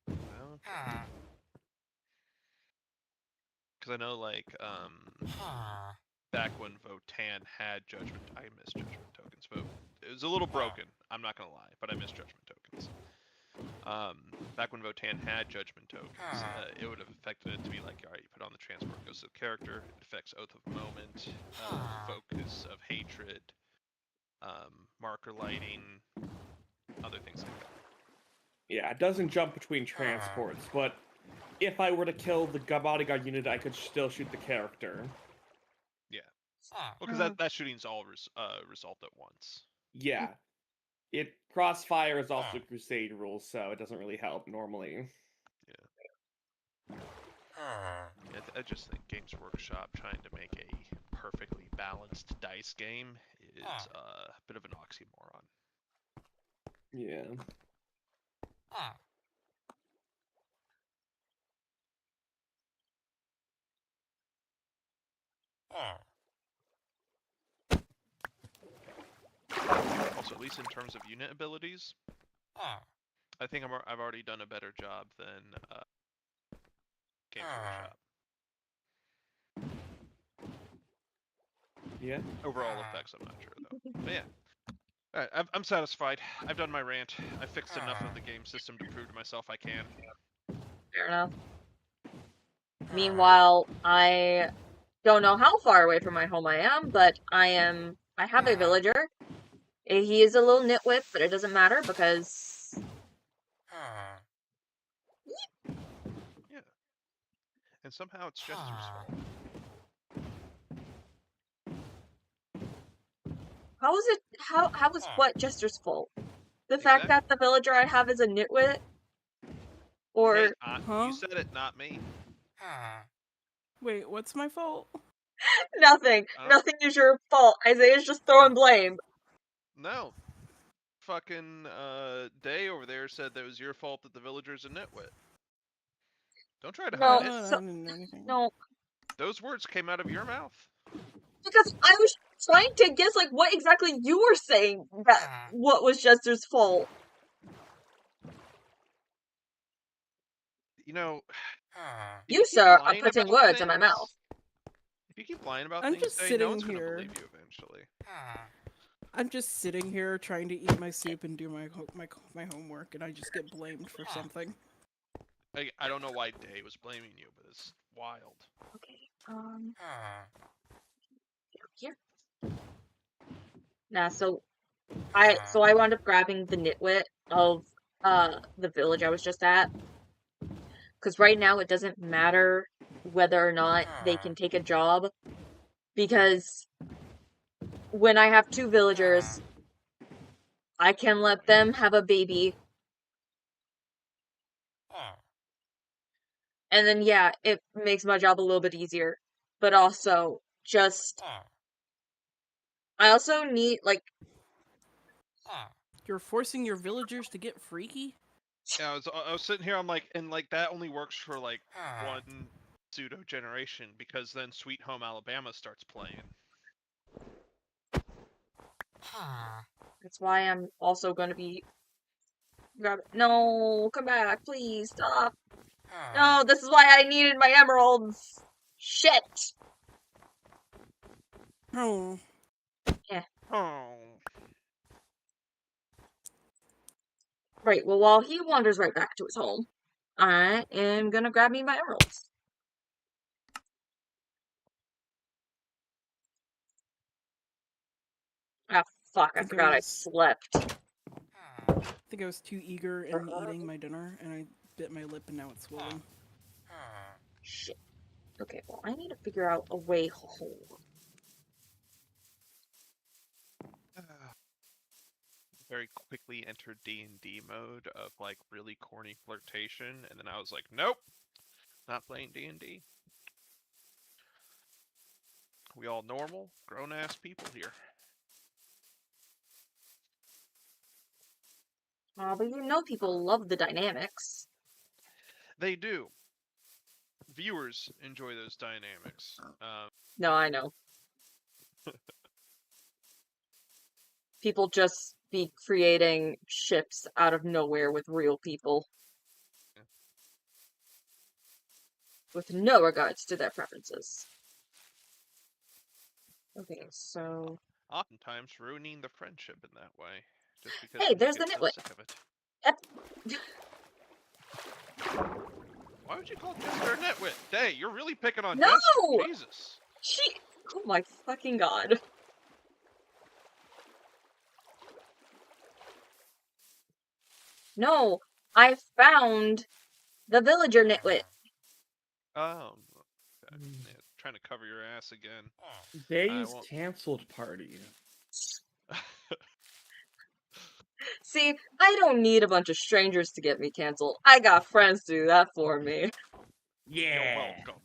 Well, because I know, like, back when Votan had Judgment, I missed Judgment tokens. It was a little broken, I'm not gonna lie, but I missed Judgment tokens. Back when Votan had Judgment tokens, it would have affected it to be like, alright, you put on the transport, goes to the character, it affects Oath of Moment, Focus of Hatred, marker lighting, other things like that. Yeah, it doesn't jump between transports, but if I were to kill the bodyguard unit, I could still shoot the character. Yeah. Well, because that shooting's all result at once. Yeah. Crossfire is also Crusade rules, so it doesn't really help normally. Yeah. I just think Games Workshop trying to make a perfectly balanced dice game is a bit of an oxymoron. Yeah. Also, at least in terms of unit abilities, I think I've already done a better job than Games Workshop. Yeah. Overall effects, I'm not sure though. But yeah. Alright, I'm satisfied. I've done my rant. I fixed enough of the game system to prove to myself I can. Fair enough. Meanwhile, I don't know how far away from my home I am, but I have a villager. He is a little nitwit, but it doesn't matter because Yeah. And somehow it's Jester's fault. how is it how is what Jester's fault? The fact that the villager I have is a nitwit? Or Hey, Huh? you said it, not me. Wait, what's my fault? nothing. Nothing is your fault. Isaiah's just throwing blame. No. Fucking Day over there said that it was your fault that the villager's a nitwit. Don't try to No, hide it. I didn't know anything. No, Those words came out of your mouth. because I was trying to guess like what exactly you were saying that what was Jester's fault. You know, You, sir, are putting words in my mouth. If you keep lying about I'm things, just Day, no sitting one's gonna here. believe you eventually. I'm just sitting here trying to eat my soup and do my homework, and I just get blamed for something. I don't know why Day was blaming you, but it's wild. Okay, here. Nah, so I wound up grabbing the nitwit of the village I was just at. Because right now it doesn't matter whether or not they can take a job. Because when I have two villagers, I can let them have a baby. And then, yeah, it makes my job a little bit easier. But also, just... I also need, like... You're forcing your villagers to get freaky? Yeah, I was sitting here, I'm like, and like that only works for like one pseudo generation, because then Sweet Home Alabama starts playing. That's why I'm also gonna be... No, come back, please, stop. No, this is why I needed my emeralds. Shit. Oh. Yeah. Oh. Right, well, while he wanders right back to his home, I am gonna grab me my emeralds. Ah, fuck, I forgot I slept. I think I was too eager in eating my dinner, and I bit my lip, and now it's swollen. Shit. Okay, well, I need to figure out a way home. Very quickly entered D&D mode of like really corny flirtation, and then I was like, nope, not playing D&D. We all normal, grown-ass people here. But you know people love the dynamics. They do. Viewers enjoy those dynamics. No, I know. People just be creating ships out of nowhere with real people. Yeah. With no regards to their preferences. Okay, so... Oftentimes ruining the friendship in that way. Just because Hey, people there's get the so nitwit. sick of it. Yep. Why would you call Jester a nitwit? Day, you're really picking on No! Jester. Jesus. Oh my fucking god. No, I found the villager nitwit. Oh. Okay. Yeah, trying to cover your ass again. Day's canceled party. See, I don't need a bunch of strangers to get me canceled. I got friends to do that for me. Yeah. You're welcome.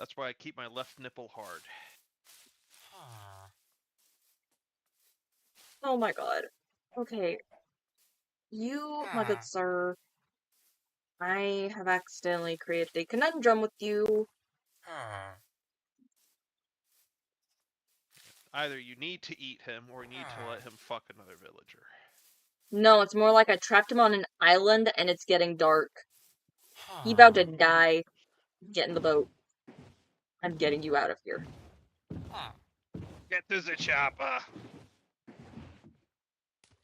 That's why I keep my left nipple hard. Oh my god. Okay. You, my good sir, I have accidentally created a conundrum with you. Either you need to eat him, or you need to let him fuck another villager. No, it's more like I trapped him on an island and it's getting dark. He about to die. Get in the boat. I'm getting you out of here. Get to the chopper!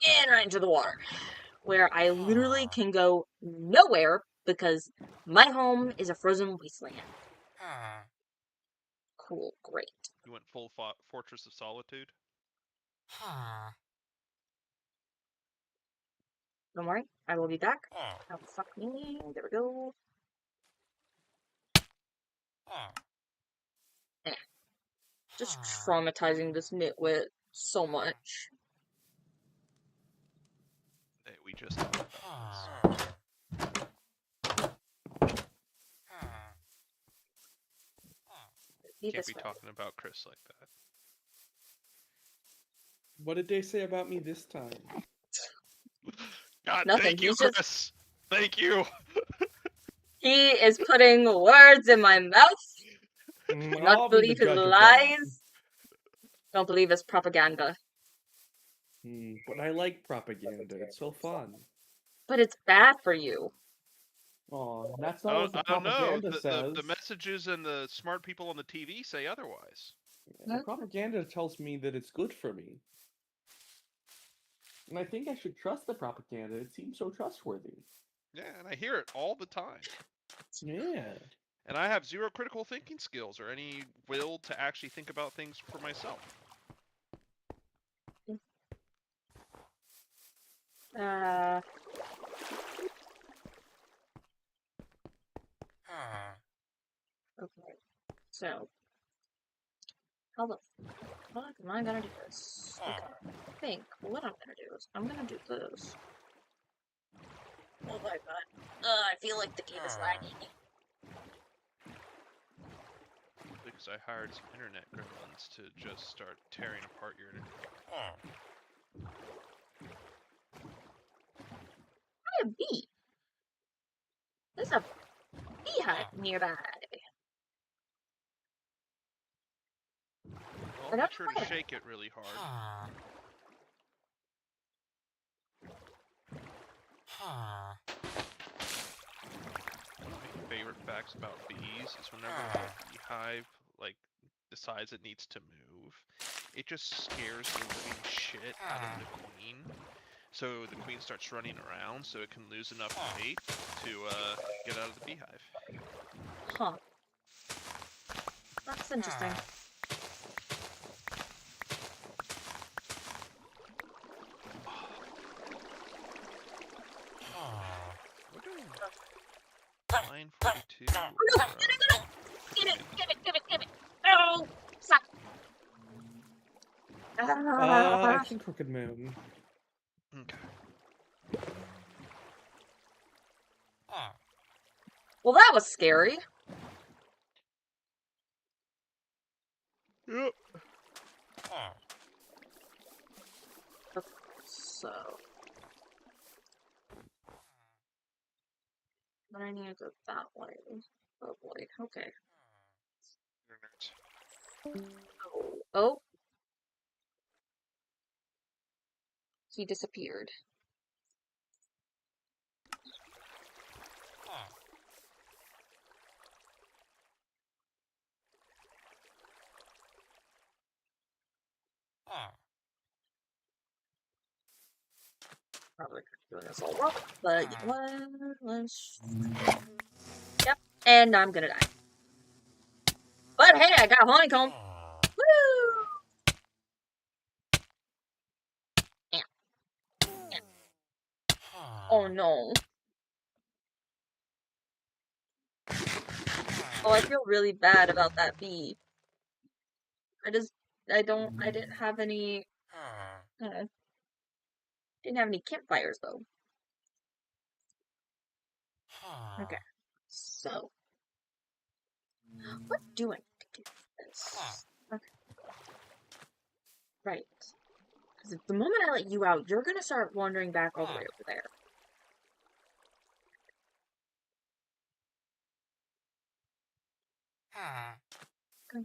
And right into the water. Where I literally can go nowhere because my home is a frozen wasteland. Cool, great. You went full Fortress of Solitude? Don't worry, I will be back. Oh, fuck me. There we go. Just traumatizing this nitwit so much. Hey, we just talked about this. Can't be talking about Chris like that. What did they say about me this time? God, Nothing, thank you, he's just- Chris! Thank you! He is putting words in my mouth. Do not I'll be the believe his judge of that. lies. Don't believe his propaganda. But I like propaganda. It's so fun. But it's bad for you. Oh, that's not what the I don't know. propaganda says. The messages and the smart people on the TV say otherwise. The propaganda tells me that it's good for me. And I think I should trust the propaganda. It seems so trustworthy. Yeah, and I hear it all the time. Yeah. And I have zero critical thinking skills or any will to actually think about things for myself. Okay. So, how the fuck am I gonna do this? Okay. I think what I'm gonna do is I'm gonna do this. Oh my god. I feel like the game is lagging. Because I hired some internet gremlins to just start tearing apart your internet. A bee. There's a beehive nearby. Well, make sure to shake it really hard. One of my favorite facts about bees is whenever a beehive decides it needs to move, it just scares the living shit out of the queen. So the queen starts running around so it can lose enough weight to get out of the beehive. Huh. That's interesting. We're doing line 42. Oh no! Give it! Oh! Stop! Action Crooked Moon. Okay. Well, that was scary. Yep. So... But I need to go that way. Oh boy, okay. Oh. He disappeared. Probably could do this all wrong, but you know what? Let's... Yep, and I'm gonna die. But hey, I got honeycomb! Woo! Yeah. Oh no. Oh, I feel really bad about that bee. I didn't have any, didn't have any campfires though. Okay, so. What do I need to do for this? Okay. Right. Because the moment I let you out, you're gonna start wandering back all the way over there. Okay.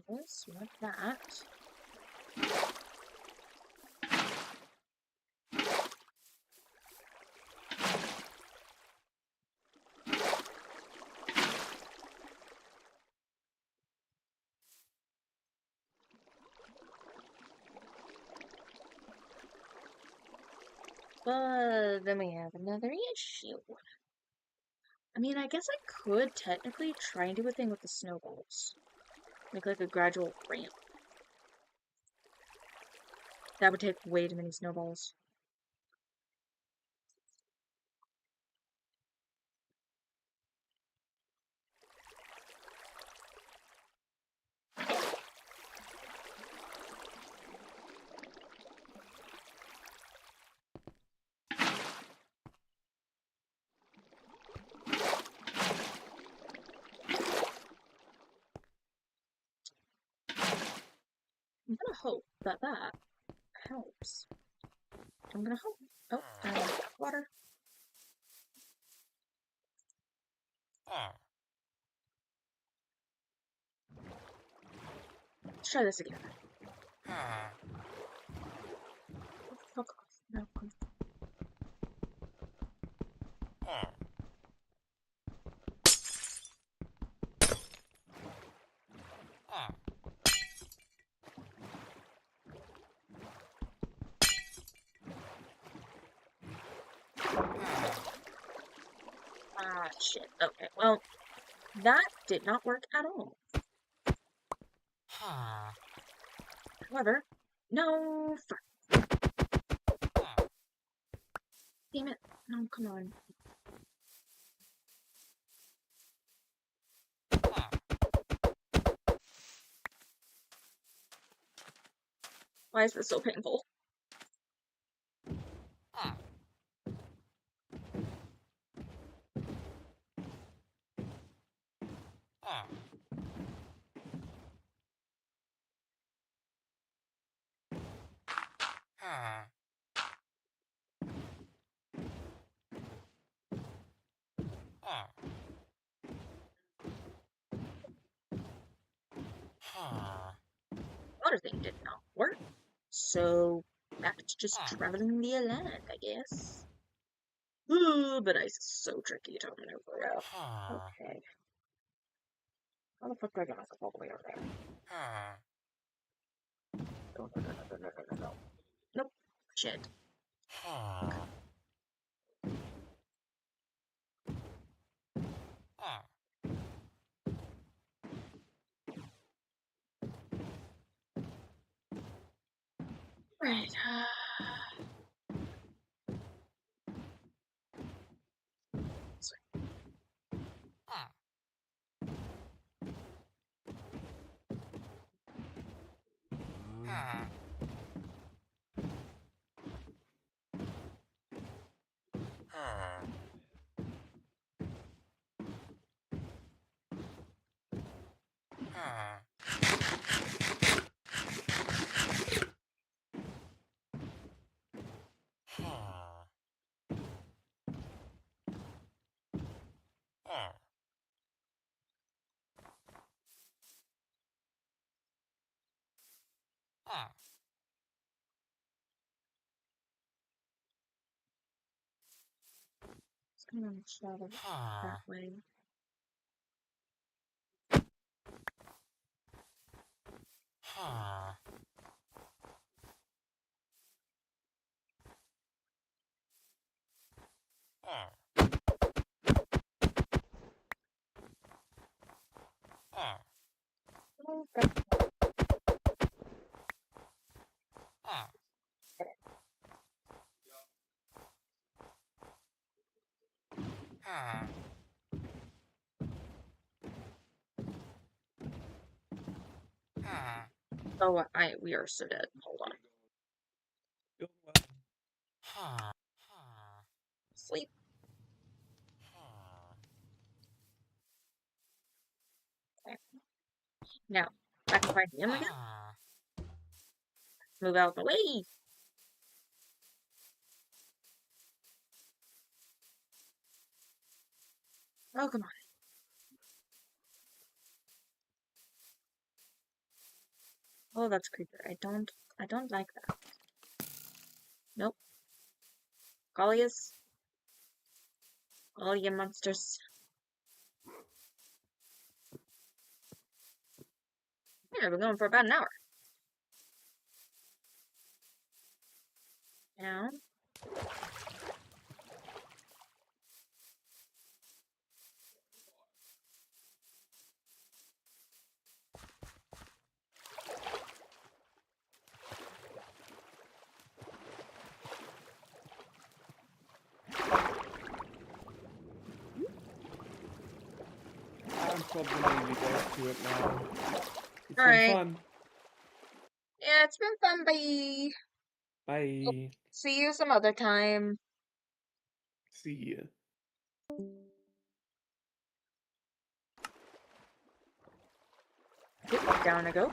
Yes, like that. But then we have another issue. I mean, I guess I could technically try and do a thing with the snowballs. Make like a gradual ramp. That would take way too many snowballs. I'm gonna hope that that helps. I'm gonna hope. Oh, water. Let's try this again. Fuck off. No, come Ah, shit. Okay, well, that did not work at all. However, no, fuck. Damn it. No, come on. Why is this so painful? Water thing did not work. So, back to just traveling via land, I guess. Ooh, but ice is so tricky to maneuver out. Okay. How the fuck do I get myself all the way over there? No, no, no, no, no, no, no, no. Nope. Shit. Right. Just gonna travel that way. Okay. Oh, we are so dead. Hold on. Sleep. Okay. Now, back to find him again. Move out of the way. Oh, come on. Oh, that's creeper. I don't like that. Nope. Gollius. All you monsters. Yeah, we're going for about an hour. Now. I'm probably gonna leave you guys to it now. It's been Alright. fun. Yeah, it's been fun. Bye. Bye. See you some other time. See ya. Down I go.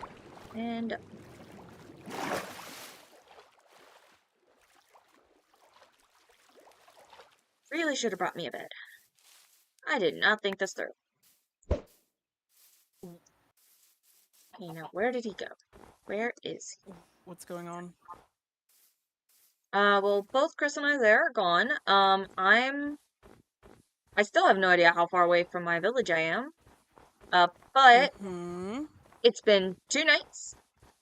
And really should have brought me a bed. I did not think this through. Okay, now where did he go? Where is he? What's going on? Well, both Chris and I there are gone. I still have no idea how far away from my village I am. But it's been 2 nights.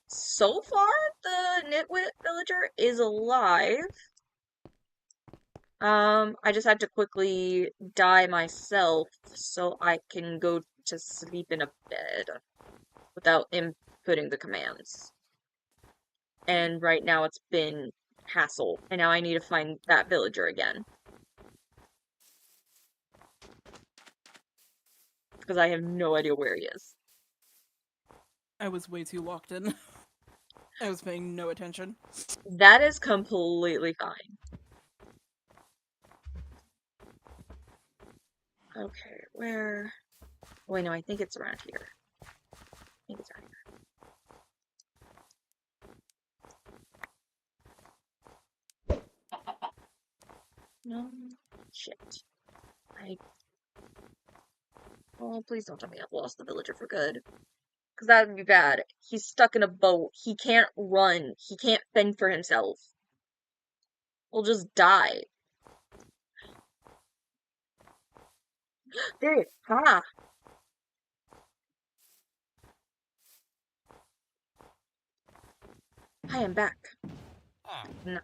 So far, the Nitwit villager is alive. I just had to quickly die myself so I can go to sleep in a bed without inputting the commands. And right now it's been hassle, and now I need to find that villager again. Because I have no idea where he is. I was way too locked in. I was paying no attention. That is completely fine. Okay, where... Wait, no, I think it's around here. I think it's around here. No, shit. Oh, please don't tell me I've lost the villager for good. Because that would be bad. He's stuck in a boat. He can't run. He can't fend for himself. He'll just die. There he is. Ah! I am back.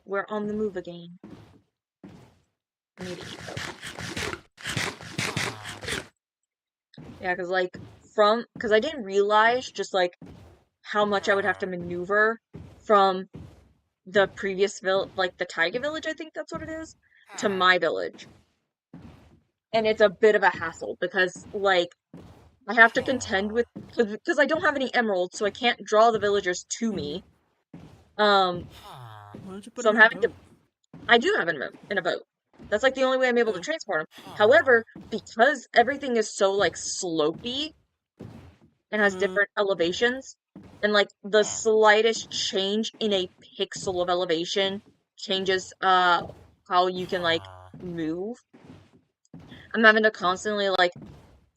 We're on the move again. I need to eat though. Yeah, because I didn't realize just like how much I would have to maneuver from the previous like the Taiga village, I think that's what it is, to my village. And it's a bit of a hassle because like I have to contend with, because I don't have any emeralds, so I can't draw the villagers to me. Why don't you put So him I'm in a having to. boat? I do have him in a boat. That's like the only way I'm able to Oh. transport him. However, because everything is so like slopey and has different elevations, and like the slightest change in a pixel of elevation changes how you can like move. I'm having to constantly like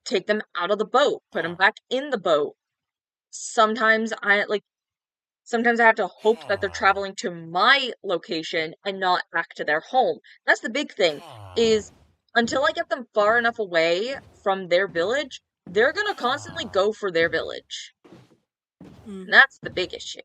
take them out of the boat, put them back in the boat. Sometimes I have to hope that they're traveling to my location and not back to their home. That's the big thing, is until I get them far enough away from their village, they're gonna constantly go for their village. And that's the big issue.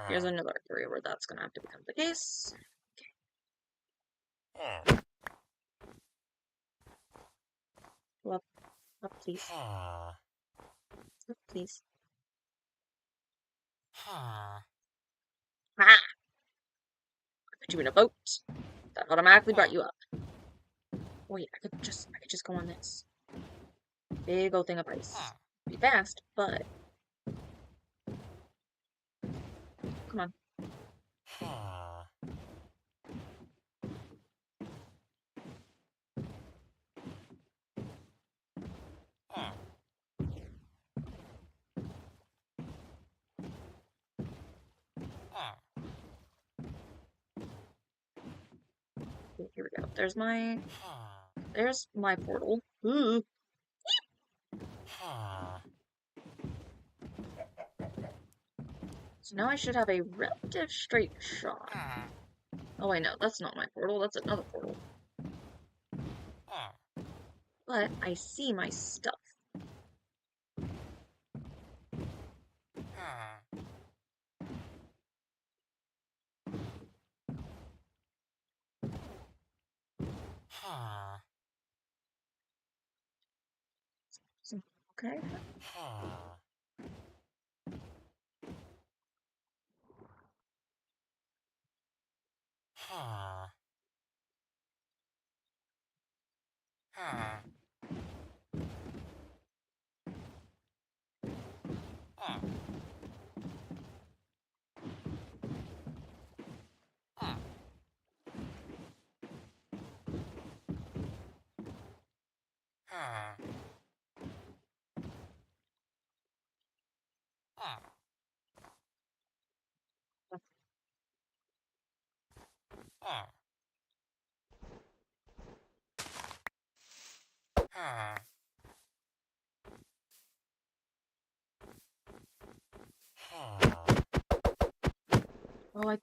Here's another area where that's gonna have to become the case. Okay. Up, up, please. Up, please. Ah! I put you in a boat. That automatically brought you up. Wait, I could just go on this. Big old thing of ice. Be fast, but come on. Okay, here we go. There's my portal. Ooh. So now I should have a relative straight shot. Oh wait, no, that's not my portal, that's another portal. But I see my stuff. Okay. Oh,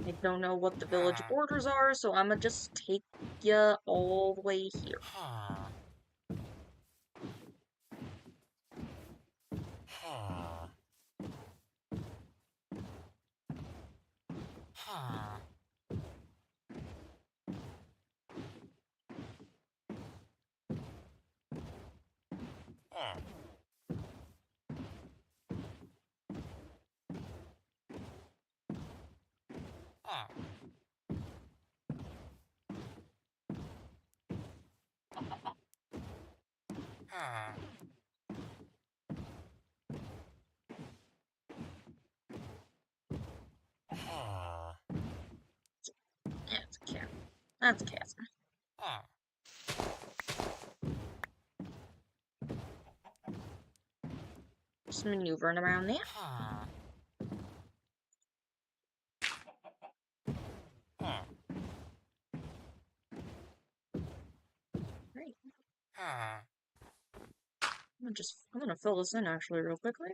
I don't know what the village borders are, so I'm gonna just take ya all the way here. Yeah, it's a cat. That's a chasm. Just maneuvering around there. I'm gonna fill this in actually real quickly.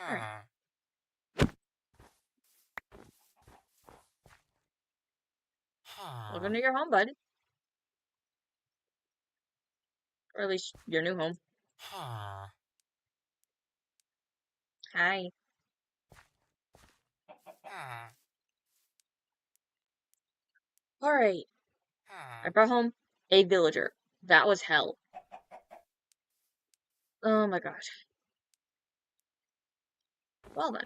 Alright. Welcome to your home, bud. Or at least your new home. Hi. Alright. I brought home a villager. That was hell. Oh my gosh. Well then.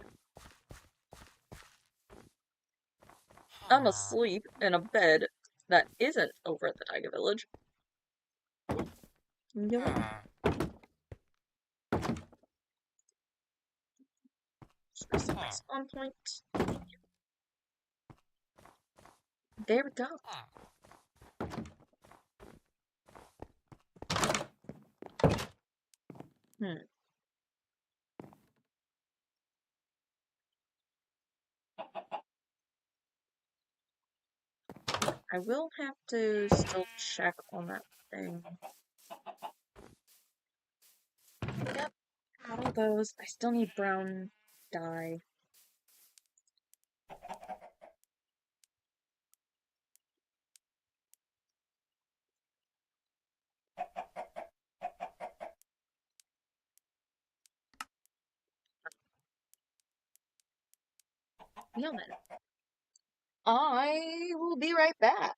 I'm asleep in a bed that isn't over at the Tiger Village. You know what? Just set my spawn point. There we go. I will have to still check on that thing. Yep, got all those. I still need brown dye. Yeah, then. I will be right back.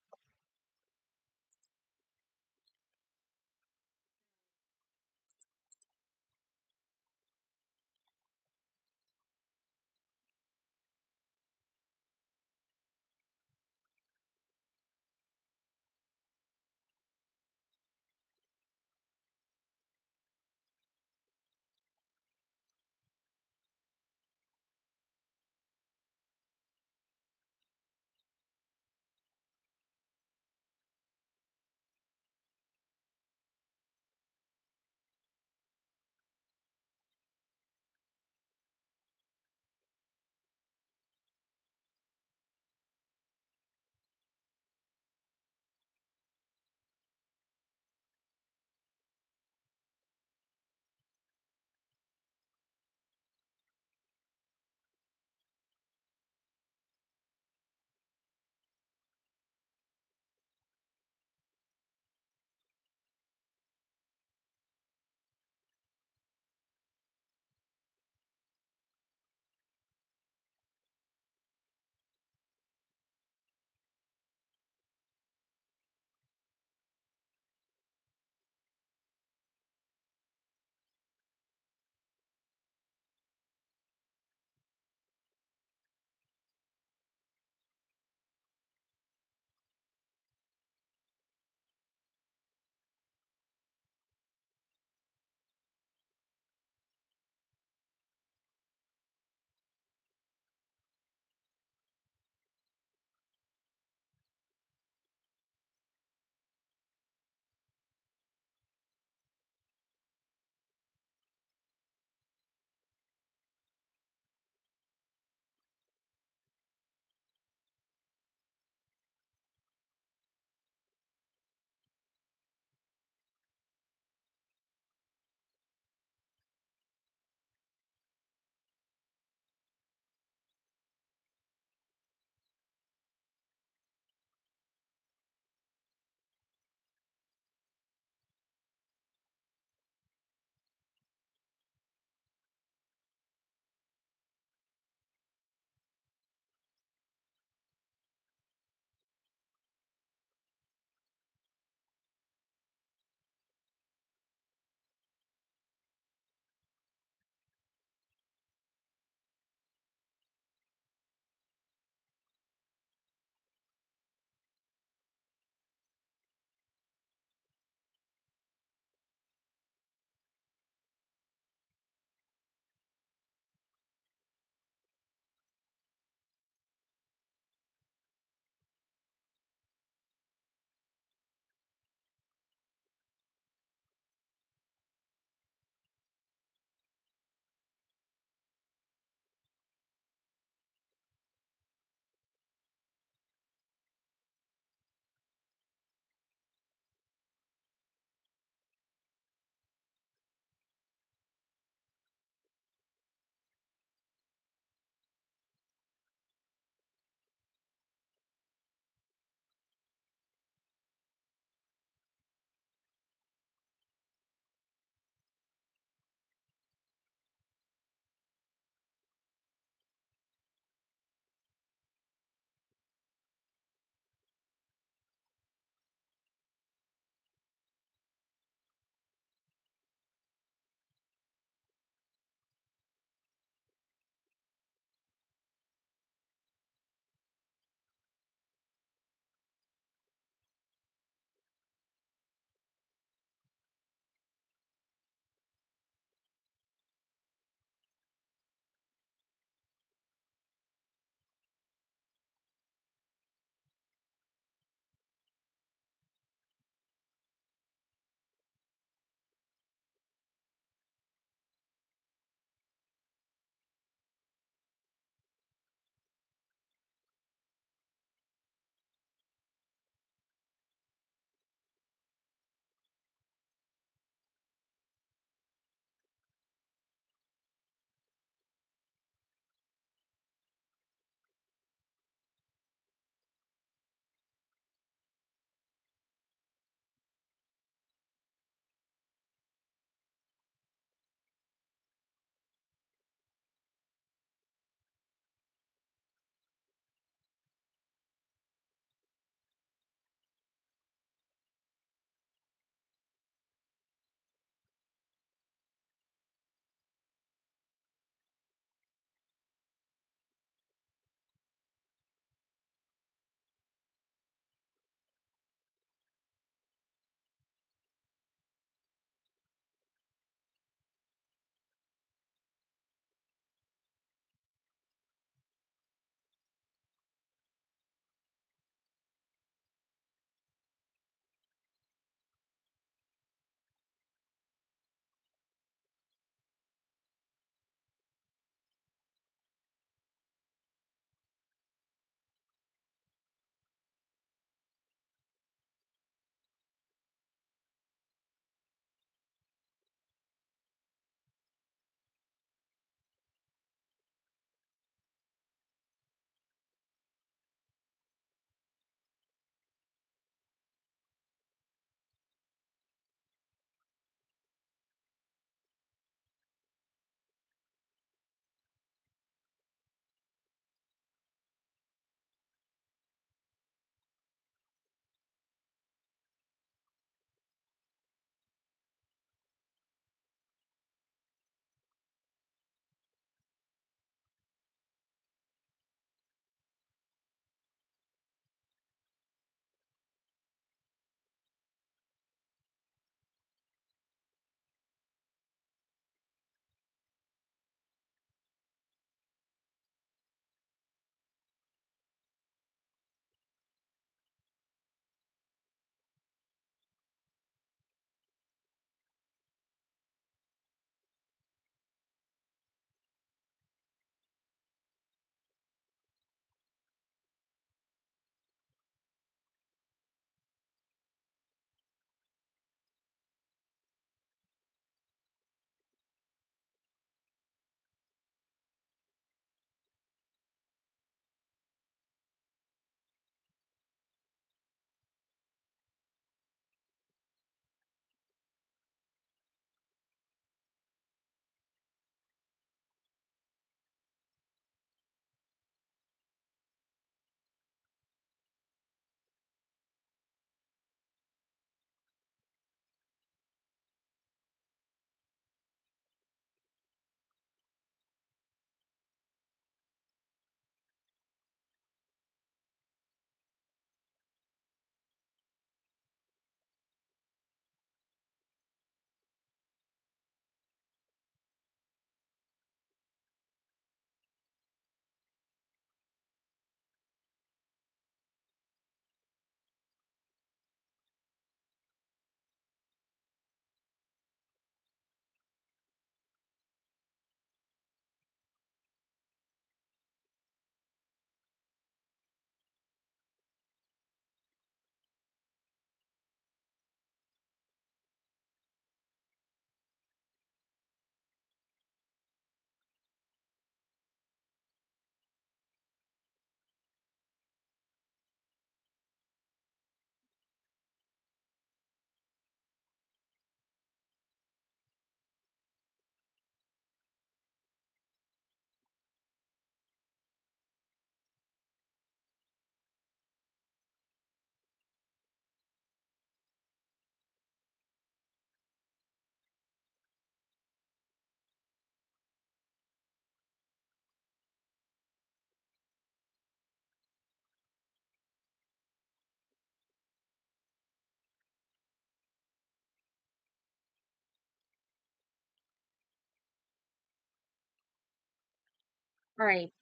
Alright.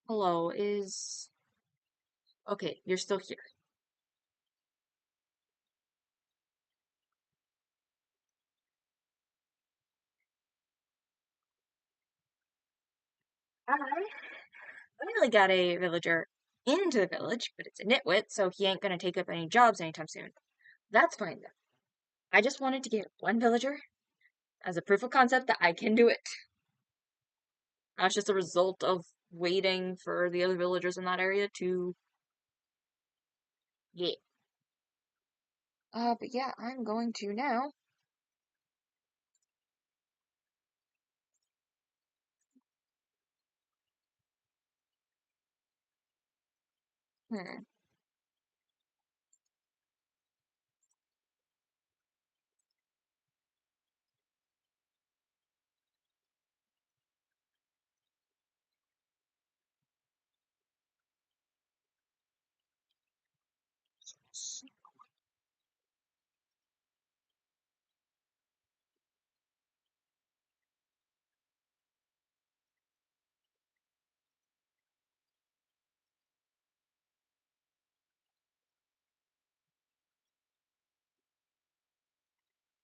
Hello, is... Okay, you're still here. I finally got a villager into the village, but it's a nitwit, so he ain't gonna take up any jobs anytime soon. That's fine, though. I just wanted to get one villager as a proof of concept that I can do it. That's just a result of waiting for the other villagers in that area to... Yeah. But yeah, I'm going to now. Hmm.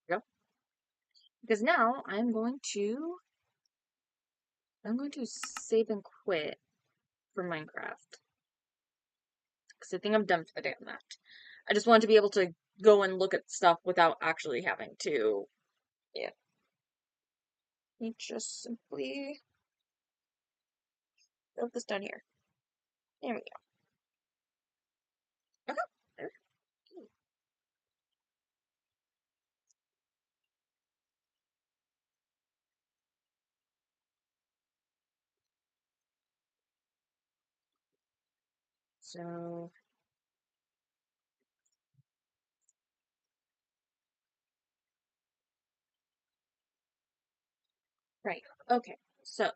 Go. Because now I'm going to save and quit for Minecraft. Because I think I'm done for the day on that. I just wanted to be able to go and look at stuff without actually having to... Yeah. Let me just simply build this down here. There we go. Okay. There. So... Right. Okay. So...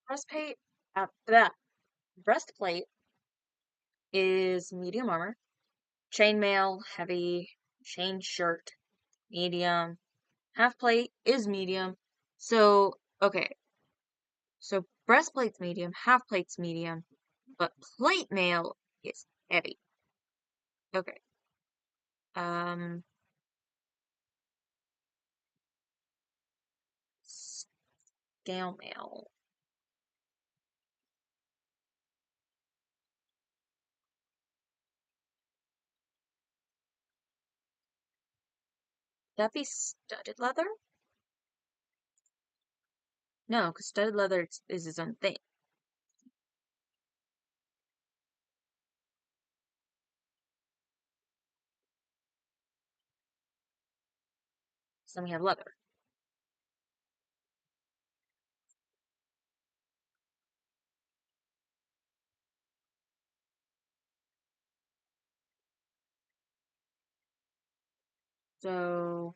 Breastplate... Breastplate is medium armor. Chainmail, heavy. Chain shirt, medium. Half plate is medium. So, okay. So breastplate's medium, half plate's medium, but plate mail is heavy. Okay. Um, scale mail. That be studded leather? No, because studded leather is its own thing. So then we have leather. So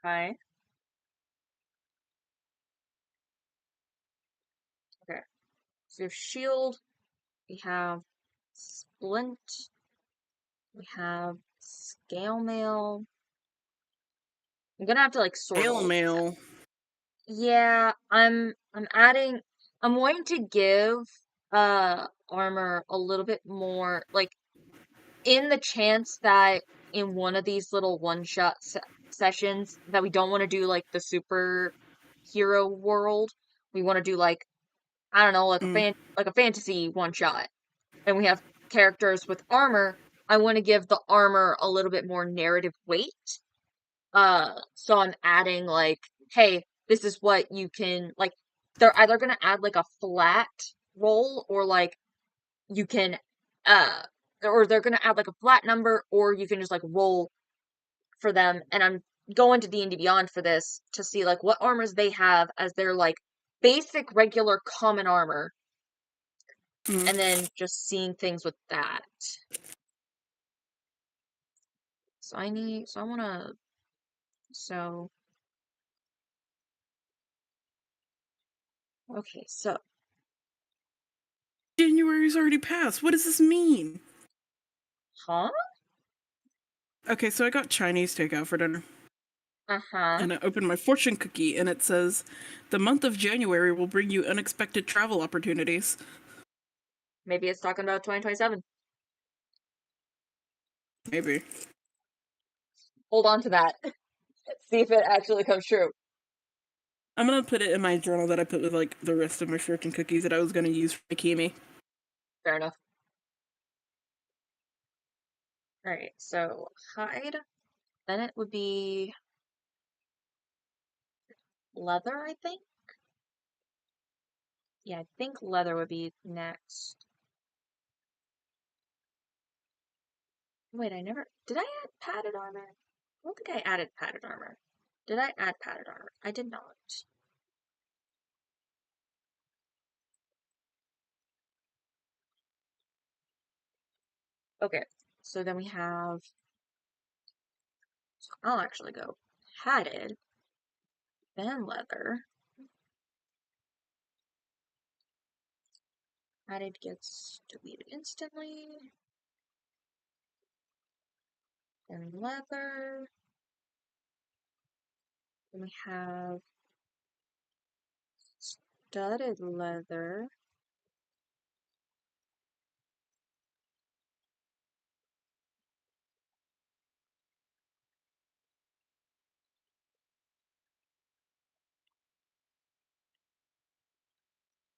okay. Okay. So shield, we have splint, we have scale mail. I'm gonna have to like sort all Mail of these out. mail. Yeah, I'm wanting to give armor a little bit more like in the chance that in one of these little one-shot sessions that we don't want to do like the superhero world. We want to do like I don't know, like a fantasy one-shot. And we have characters with armor. I want to give the armor a little bit more narrative weight. So I'm adding like, hey, this is what you can like. They're either gonna add like a flat roll or like you can, uh, or they're gonna add like a flat number or you can just like roll for them. And I'm going to D&D Beyond for this to see like what armors they have as their like basic regular common armor. Mhm. and then just seeing things with that. So I wanna, so, okay, so, January's already passed. What does this mean? huh? Okay, so I got Chinese takeout for dinner. Uh-huh. And I opened my fortune cookie, and it says, "The month of January will bring you unexpected travel opportunities." Maybe it's talking about 2027. Maybe. Hold on to that. See if it actually comes true. I'm gonna put it in my journal that I put with like the rest of my fortune cookies that I was gonna use for Akimi. Fair enough. Alright, so hide. Then it would be leather, I think? Yeah, I think leather would be next. Wait, I never... Did I add padded armor? I don't think I added padded armor. Did I add padded armor? I did not. Okay, so then we have... So I'll actually go padded, then leather. Padded gets deleted instantly. Then leather. Then we have studded leather.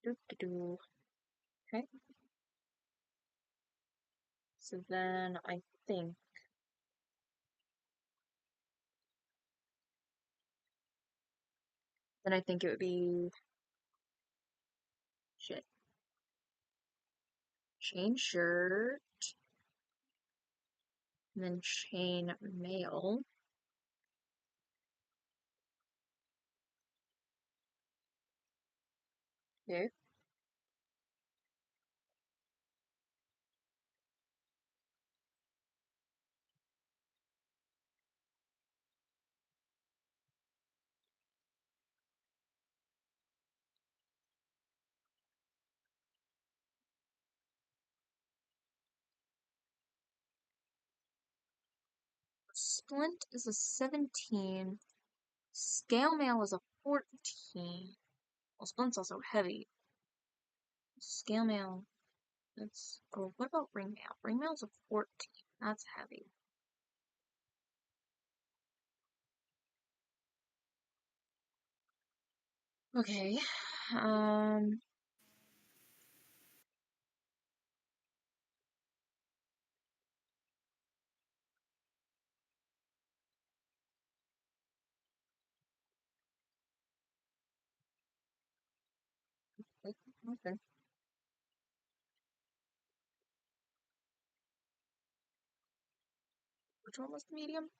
Doo-doo-doo. Okay. So then I think it would be shit. Chain shirt, and then chain mail. Okay. Splint is a 17. Scale mail is a 14. Well, splint's also heavy. Scale mail. That's. Oh, what about ring mail? Ring mail's a 14. That's heavy. Okay. Um. Okay. Which one was the medium?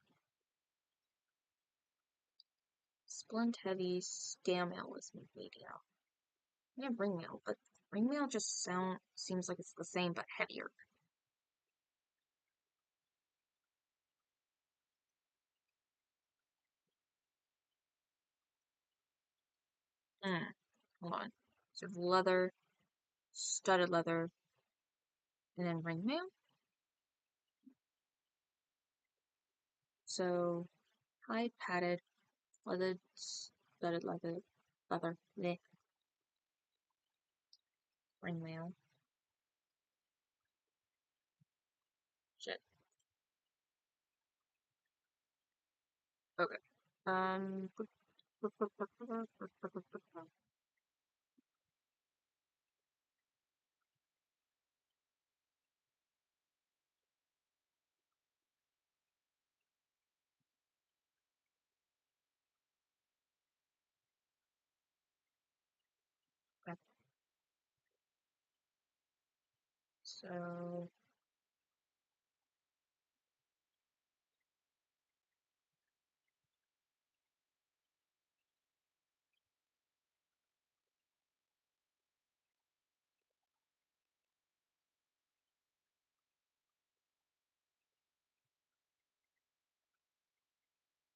Splint heavy. Scale mail was medium. Yeah, ring mail, but ring mail just seems like it's the same but heavier. Hold on. So leather, studded leather, and then ring mail. So hide padded, leather, studded bleh, ring mail. Shit. Okay. Um. Okay. So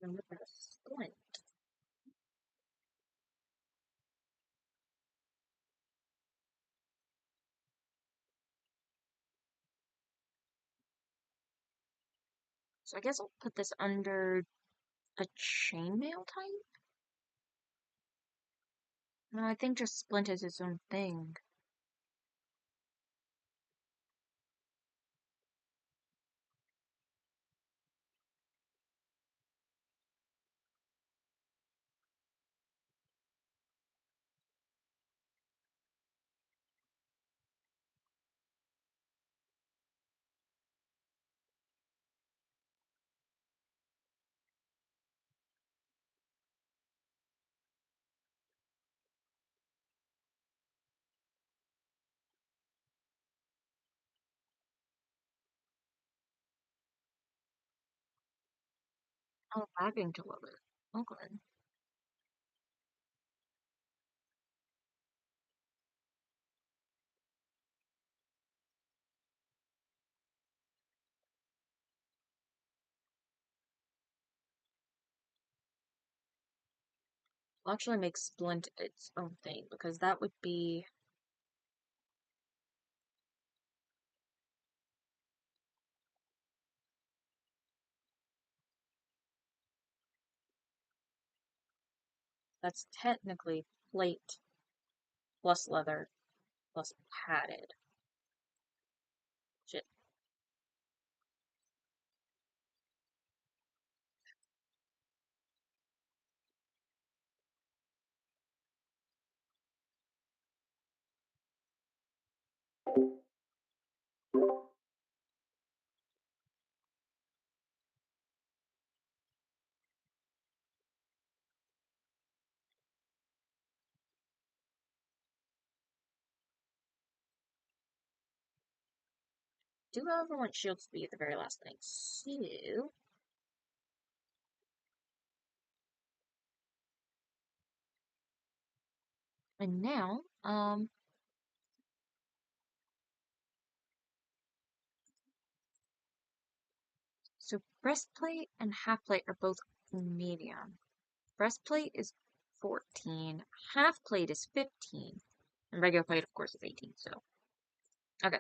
And we're gonna splint. So I guess I'll put this under a chainmail type? No, I think just splint is its own thing. Oh, lagging to love it. Okay. I'll actually make splint its own thing because that would be that's technically plate plus leather plus padded. Shit. Do however want shields to be the very last thing. So and now, so breastplate and half plate are both medium. Breastplate is 14, half plate is 15, and regular plate, of course, is 18. So, okay.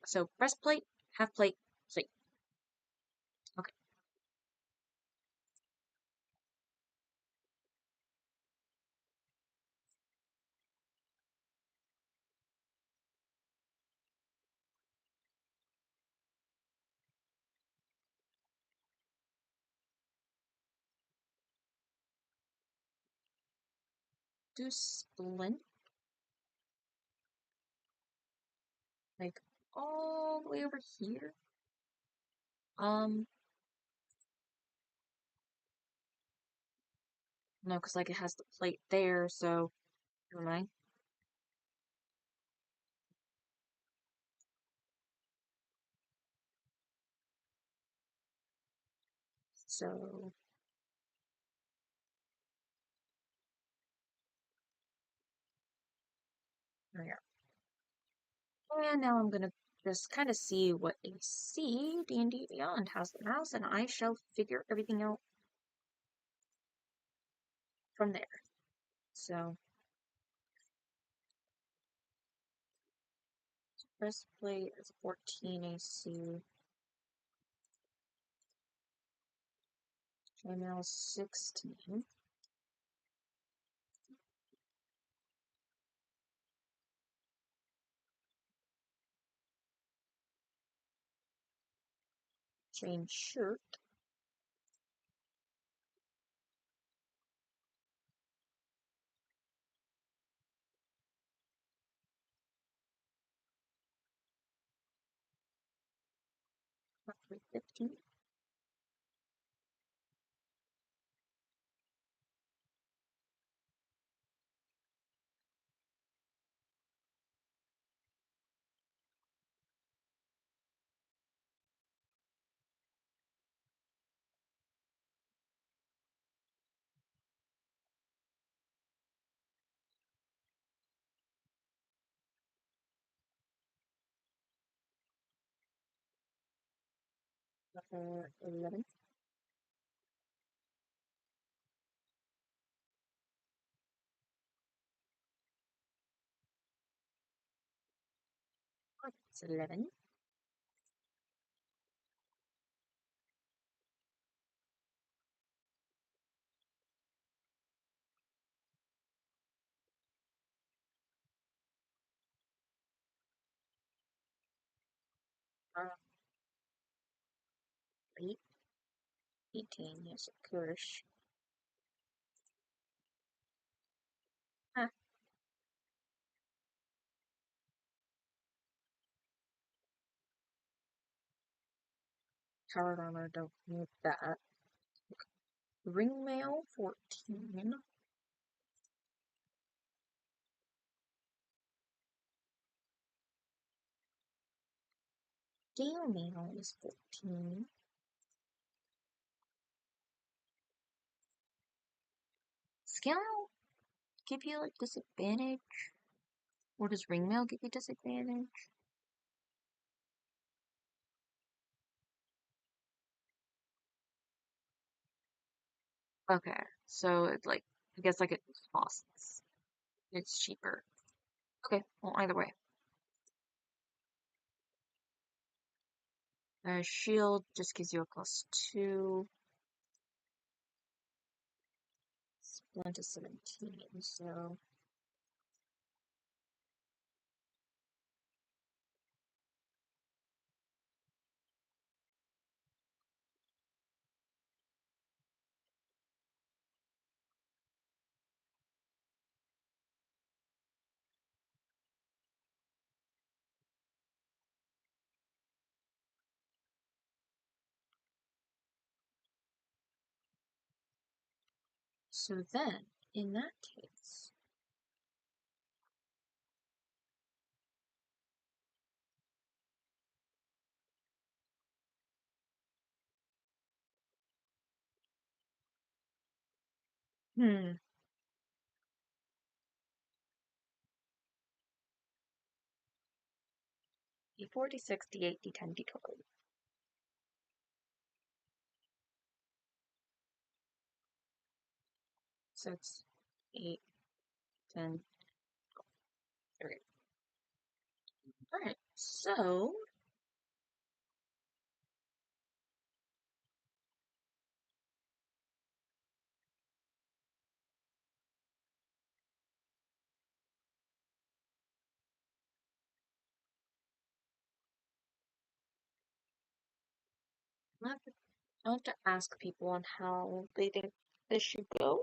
So breastplate, half plate, sweet. Okay. Do splint, like all the way over here. No, because like it has the plate there, so never mind. So there we go. And now I'm gonna just kind of see what they see. D&D Beyond has the mouse, and I shall figure everything out from there. So breastplate is 14 AC. Chainmail 16. Chain shirt. Roughly 15. Roughly 11. It's 11. Uh, 8, 18, yes, of course. Huh. Card armor, don't need that. Ring mail, 14. Steel mail is 14. Skill give you like disadvantage? Or does ring mail give you disadvantage? Okay, so it's like, I guess like it costs. It's cheaper. Okay, well, either way. Shield just gives you a +2. Splint is 17, so. So then, in that case, 40, 60, 80, 10, D12. So it's 8, 10, 3. Alright, so I'll have to ask people on how they think this should go.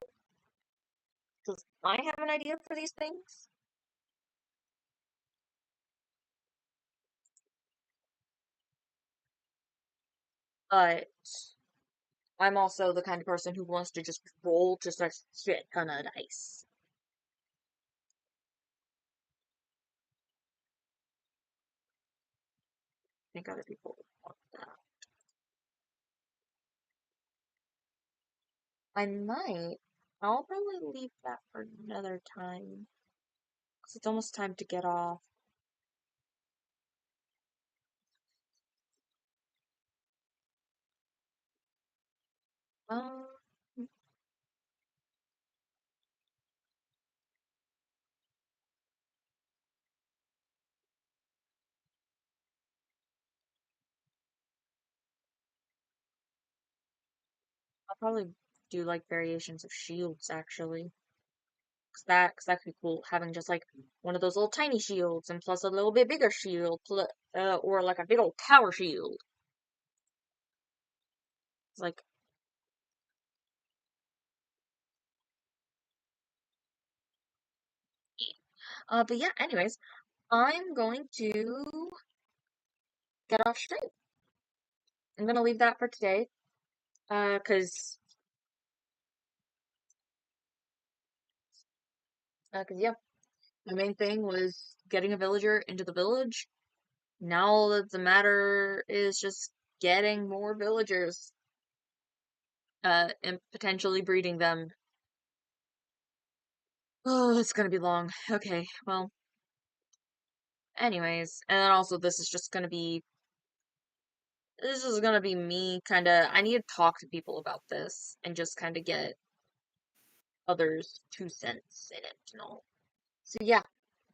Because I have an idea for these things. But I'm also the kind of person who wants to just roll just a shit ton of dice. I think other people would want that. I might. I'll probably leave that for another time. Because it's almost time to get off. Um, I'll probably do like variations of shields actually. Cause that could be cool. Having just like one of those little tiny shields and plus a little bit bigger shield, or like a big old tower shield. It's like, but yeah, anyways, I'm going to get off stream. I'm gonna leave that for today. Cause yeah, the main thing was getting a villager into the village. Now all that's the matter is just getting more villagers, and potentially breeding them. Oh, it's gonna be long. Okay, well, anyways, and then also this is gonna be me kinda, I need to talk to people about this and just kinda get others' 2 cents in it and all. So yeah,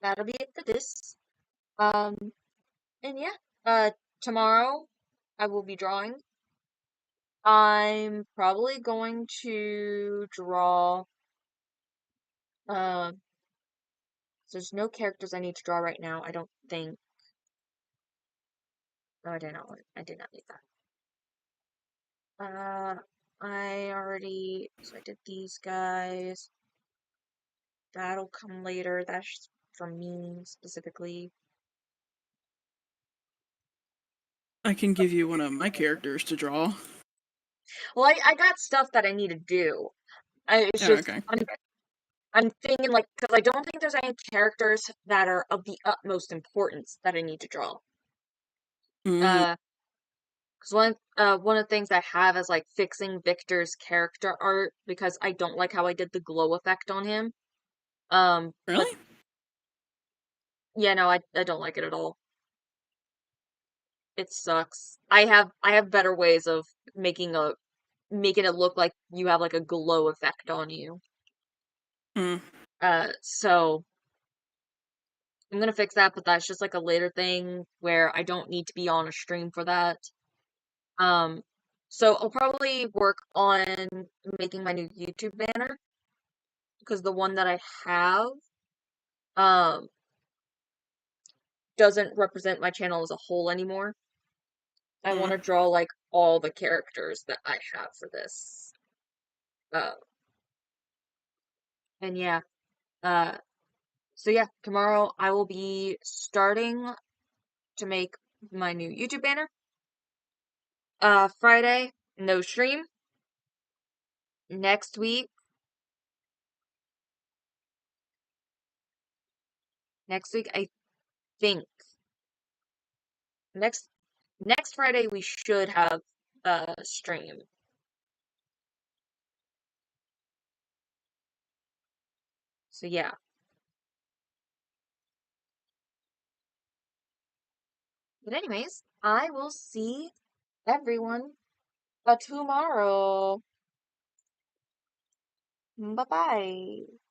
that'll be it for this. Um, And yeah, tomorrow I will be drawing. I'm probably going to draw, so there's no characters I need to draw right now, I don't think. No, I did not need that. So I did these guys. That'll come later, that's for me specifically. I can give you one of my characters to draw. Well, I got stuff that I need to do. It's Oh, just, okay. I'm thinking, like, because I don't think there's any characters that are of the utmost importance that I need to draw. Mm, Because one of the things I have is, like, fixing Victor's character art, because I don't like how I did the glow effect on him. But, really? yeah, no, I don't like it at all. It sucks. I have better ways of making it look like you have, like, a glow effect on you. Mm. So I'm gonna fix that, but that's just like a later thing where I don't need to be on a stream for that. Um, so I'll probably work on making my new YouTube banner because the one that I have um doesn't represent my channel as a whole anymore. I want to draw like all the characters that I have for this. Uh, and yeah, uh, so yeah, tomorrow I will be starting to make my new YouTube banner. Friday, no stream. Next week, I think next next Friday we should have a stream. So yeah. But anyways, I will see everyone tomorrow. Bye bye.